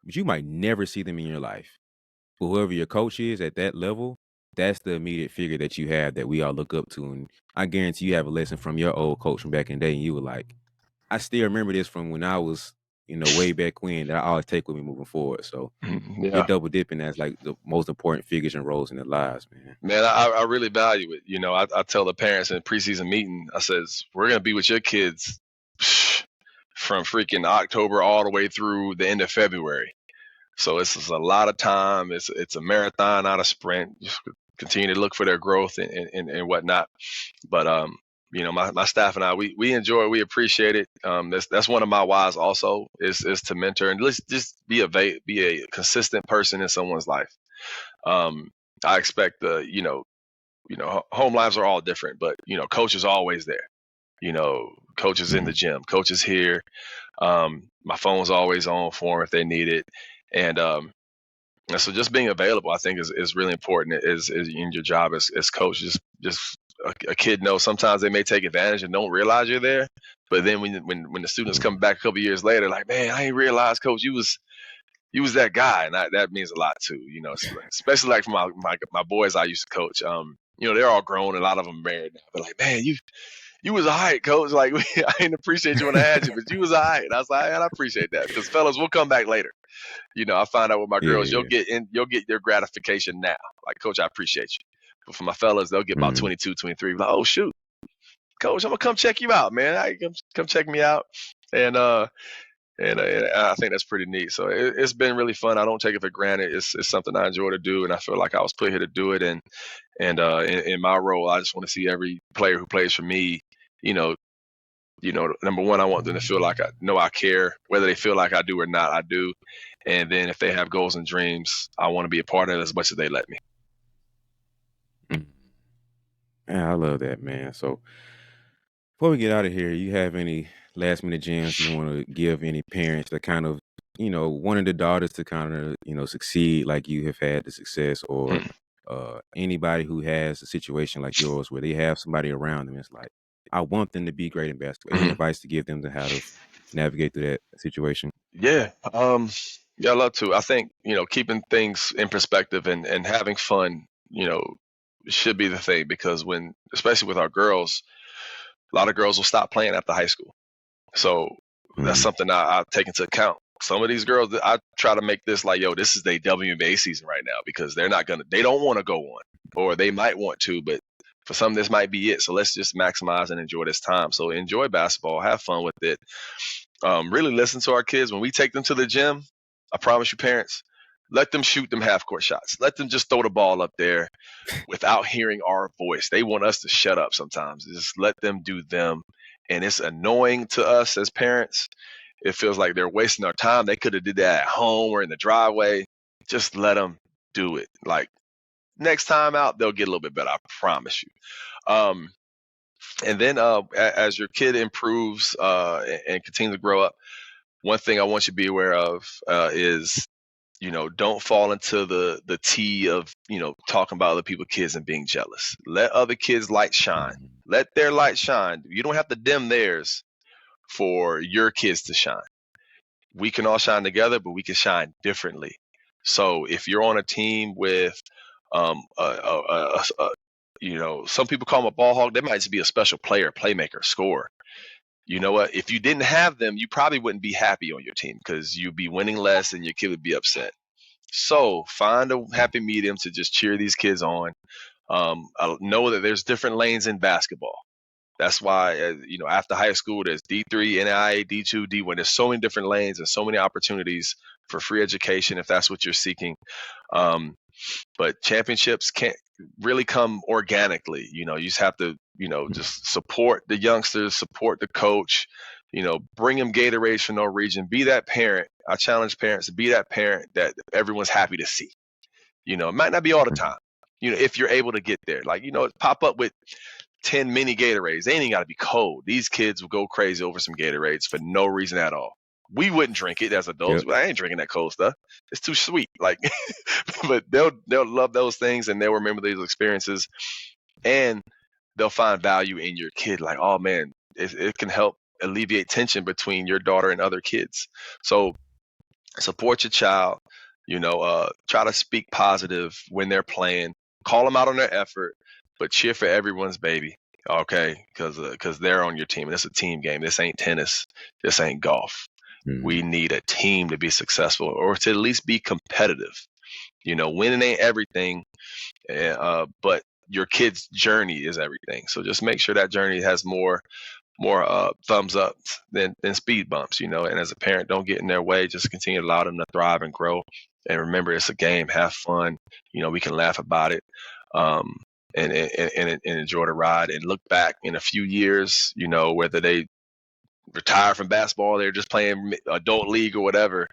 But you might never see them in your life. But whoever your coach is at that level, that's the immediate figure that you have that we all look up to. And I guarantee you have a lesson from your old coach from back in the day. And you were like, I still remember this from when I was, way back when that I always take with me moving forward. So you're Yeah. double dipping as like the most important figures and roles in their lives, man. Man, I really value it. I tell the parents in preseason meeting, I says, we're going to be with your kids from freaking October all the way through the end of February. So it's a lot of time. It's a marathon, not a sprint. Just continue to look for their growth and whatnot. But my staff and I, we enjoy it. We appreciate it. That's one of my whys also is to mentor and let's just be a consistent person in someone's life. I expect home lives are all different, but coach is always there. Coach is in the gym, coach is here. My phone's always on for them if they need it. And so just being available, I think is really important is in your job as coach. Just a kid knows sometimes they may take advantage and don't realize you're there. But then when the students come back a couple years later, like, man, I didn't realize, coach, you was that guy. And that means a lot too, especially like for my boys I used to coach. They're all grown, a lot of them married now. But like, man, you was all right, coach. Like, I didn't appreciate you when I had you, but you was all right. And I was like, I appreciate that because fellas, we'll come back later. I find out with my girls, you'll get your gratification now. Like, coach, I appreciate you. But for my fellas, they'll get about 22, 23. Like, oh shoot, coach, I'm gonna come check you out, man. Come check me out. And I think that's pretty neat. So it's been really fun. I don't take it for granted. It's something I enjoy to do, and I feel like I was put here to do it. And in my role, I just want to see every player who plays for me, number one, I want them to feel like I care, whether they feel like I do or not, I do. And then if they have goals and dreams, I want to be a part of it as much as they let me. Yeah, I love that, man. So before we get out of here, you have any last minute gems you want to give any parents that kind of, wanted their daughters to kind of, succeed like you have had the success, or anybody who has a situation like yours where they have somebody around them, it's like, I want them to be great in basketball. Any advice to give them to how to navigate through that situation? Yeah. Yeah, I love to. I think, keeping things in perspective and having fun, should be the thing, because especially with our girls, a lot of girls will stop playing after high school. So that's something I take into account. Some of these girls, I try to make this like, yo, this is their WNBA season right now, because they don't want to go on, or they might want to, but for some, this might be it. So let's just maximize and enjoy this time. So enjoy basketball, have fun with it. Really listen to our kids. When we take them to the gym, I promise you, parents, let them shoot them half-court shots. Let them just throw the ball up there without hearing our voice. They want us to shut up sometimes. Just let them do them. And it's annoying to us as parents. It feels like they're wasting our time. They could have did that at home or in the driveway. Just let them do it. Like, next time out, they'll get a little bit better. I promise you. And then as your kid improves and continues to grow up, one thing I want you to be aware of is, don't fall into the tea of, talking about other people's kids and being jealous. Let other kids' light shine. Let their light shine. You don't have to dim theirs for your kids to shine. We can all shine together, but we can shine differently. So if you're on a team with a some people call him a ball hog. They might just be a special player, playmaker, scorer. You know what? If you didn't have them, you probably wouldn't be happy on your team because you'd be winning less and your kid would be upset. So find a happy medium to just cheer these kids on. I know that there's different lanes in basketball. That's why, after high school, there's D3, NAIA, D2, D1. There's so many different lanes and so many opportunities for free education if that's what you're seeking. But championships can't really come organically. You just have to, just support the youngsters, support the coach, bring them Gatorades for no reason. Be that parent. I challenge parents to be that parent that everyone's happy to see. It might not be all the time, if you're able to get there. Like, pop up with 10 mini Gatorades. They ain't even got to be cold. These kids will go crazy over some Gatorades for no reason at all. We wouldn't drink it as adults, but I ain't drinking that cold stuff. It's too sweet. Like, but they'll love those things and they'll remember these experiences, and they'll find value in your kid. Like, oh man, it can help alleviate tension between your daughter and other kids. So support your child. Try to speak positive when they're playing. Call them out on their effort, but cheer for everyone's baby. Okay, because they're on your team. It's a team game. This ain't tennis. This ain't golf. We need a team to be successful or to at least be competitive. Winning ain't everything, but your kid's journey is everything. So just make sure that journey has more thumbs up than speed bumps, and as a parent, don't get in their way. Just continue to allow them to thrive and grow. And remember, it's a game. Have fun. We can laugh about it. And enjoy the ride and look back in a few years, whether they retire from basketball, they're just playing adult league or whatever,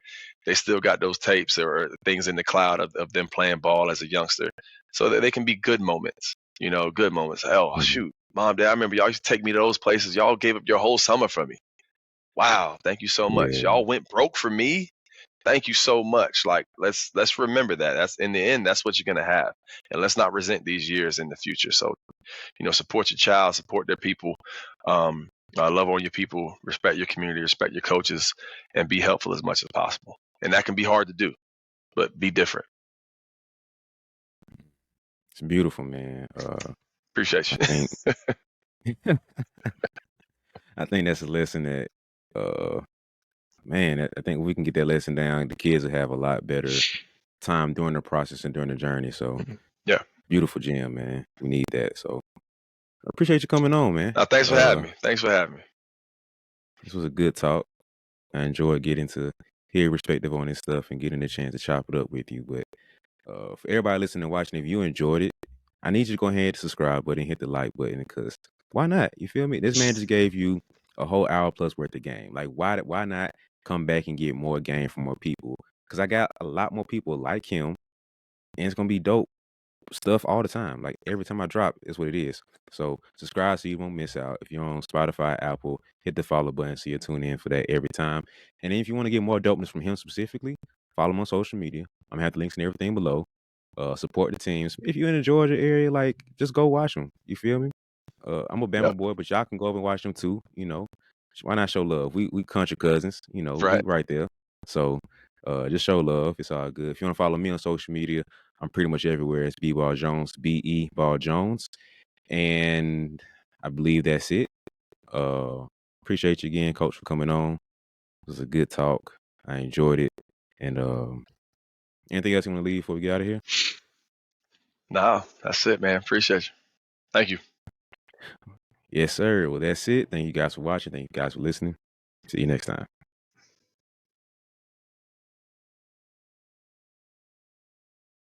they still got those tapes or things in the cloud of them playing ball as a youngster, so that they can be good moments, good moments. Oh, shoot, Mom, Dad, I remember y'all used to take me to those places. Y'all gave up your whole summer for me. Wow, thank you so much. Y'all went broke for me. Thank you so much. Like, let's remember that. That's in the end, that's what you're gonna have, and let's not resent these years in the future. So, support your child, support their people, love on your people, respect your community, respect your coaches, and be helpful as much as possible. And that can be hard to do, but be different. It's beautiful, man. Appreciate you. I think that's a lesson that, man, I think if we can get that lesson down, the kids will have a lot better time during the process and during the journey. So, yeah, beautiful gym, man. We need that. So, I appreciate you coming on, man. Thanks for having me. Thanks for having me. This was a good talk. I enjoyed getting to hear perspective on this stuff and getting the chance to chop it up with you. But for everybody listening and watching, if you enjoyed it, I need you to go ahead and subscribe button and hit the like button, because why not? You feel me? This man just gave you a whole hour plus worth of game. Like, why not come back and get more game from more people? Because I got a lot more people like him, and it's gonna be dope stuff all the time. Like, every time I drop, it's what it is. So subscribe so you won't miss out. If you're on Spotify, Apple, hit the follow button so you'll tune in for that every time. And then if you want to get more dopeness from him specifically, follow him on social media. I'm gonna have the links and everything below. Support the teams. If you're in the Georgia area, like, just go watch them. You feel me? I'm a Bama boy, but y'all can go up and watch them too. Why not show love? We country cousins. We right there. So just show love. It's all good. If you want to follow me on social media, I'm pretty much everywhere. It's BeBall Jones, BE Ball Jones, and I believe that's it. Appreciate you again, Coach, for coming on. It was a good talk. I enjoyed it. And anything else you want to leave before we get out of here? No, that's it, man. Appreciate you. Thank you. Yes, sir. Well, that's it. Thank you guys for watching. Thank you guys for listening. See you next time.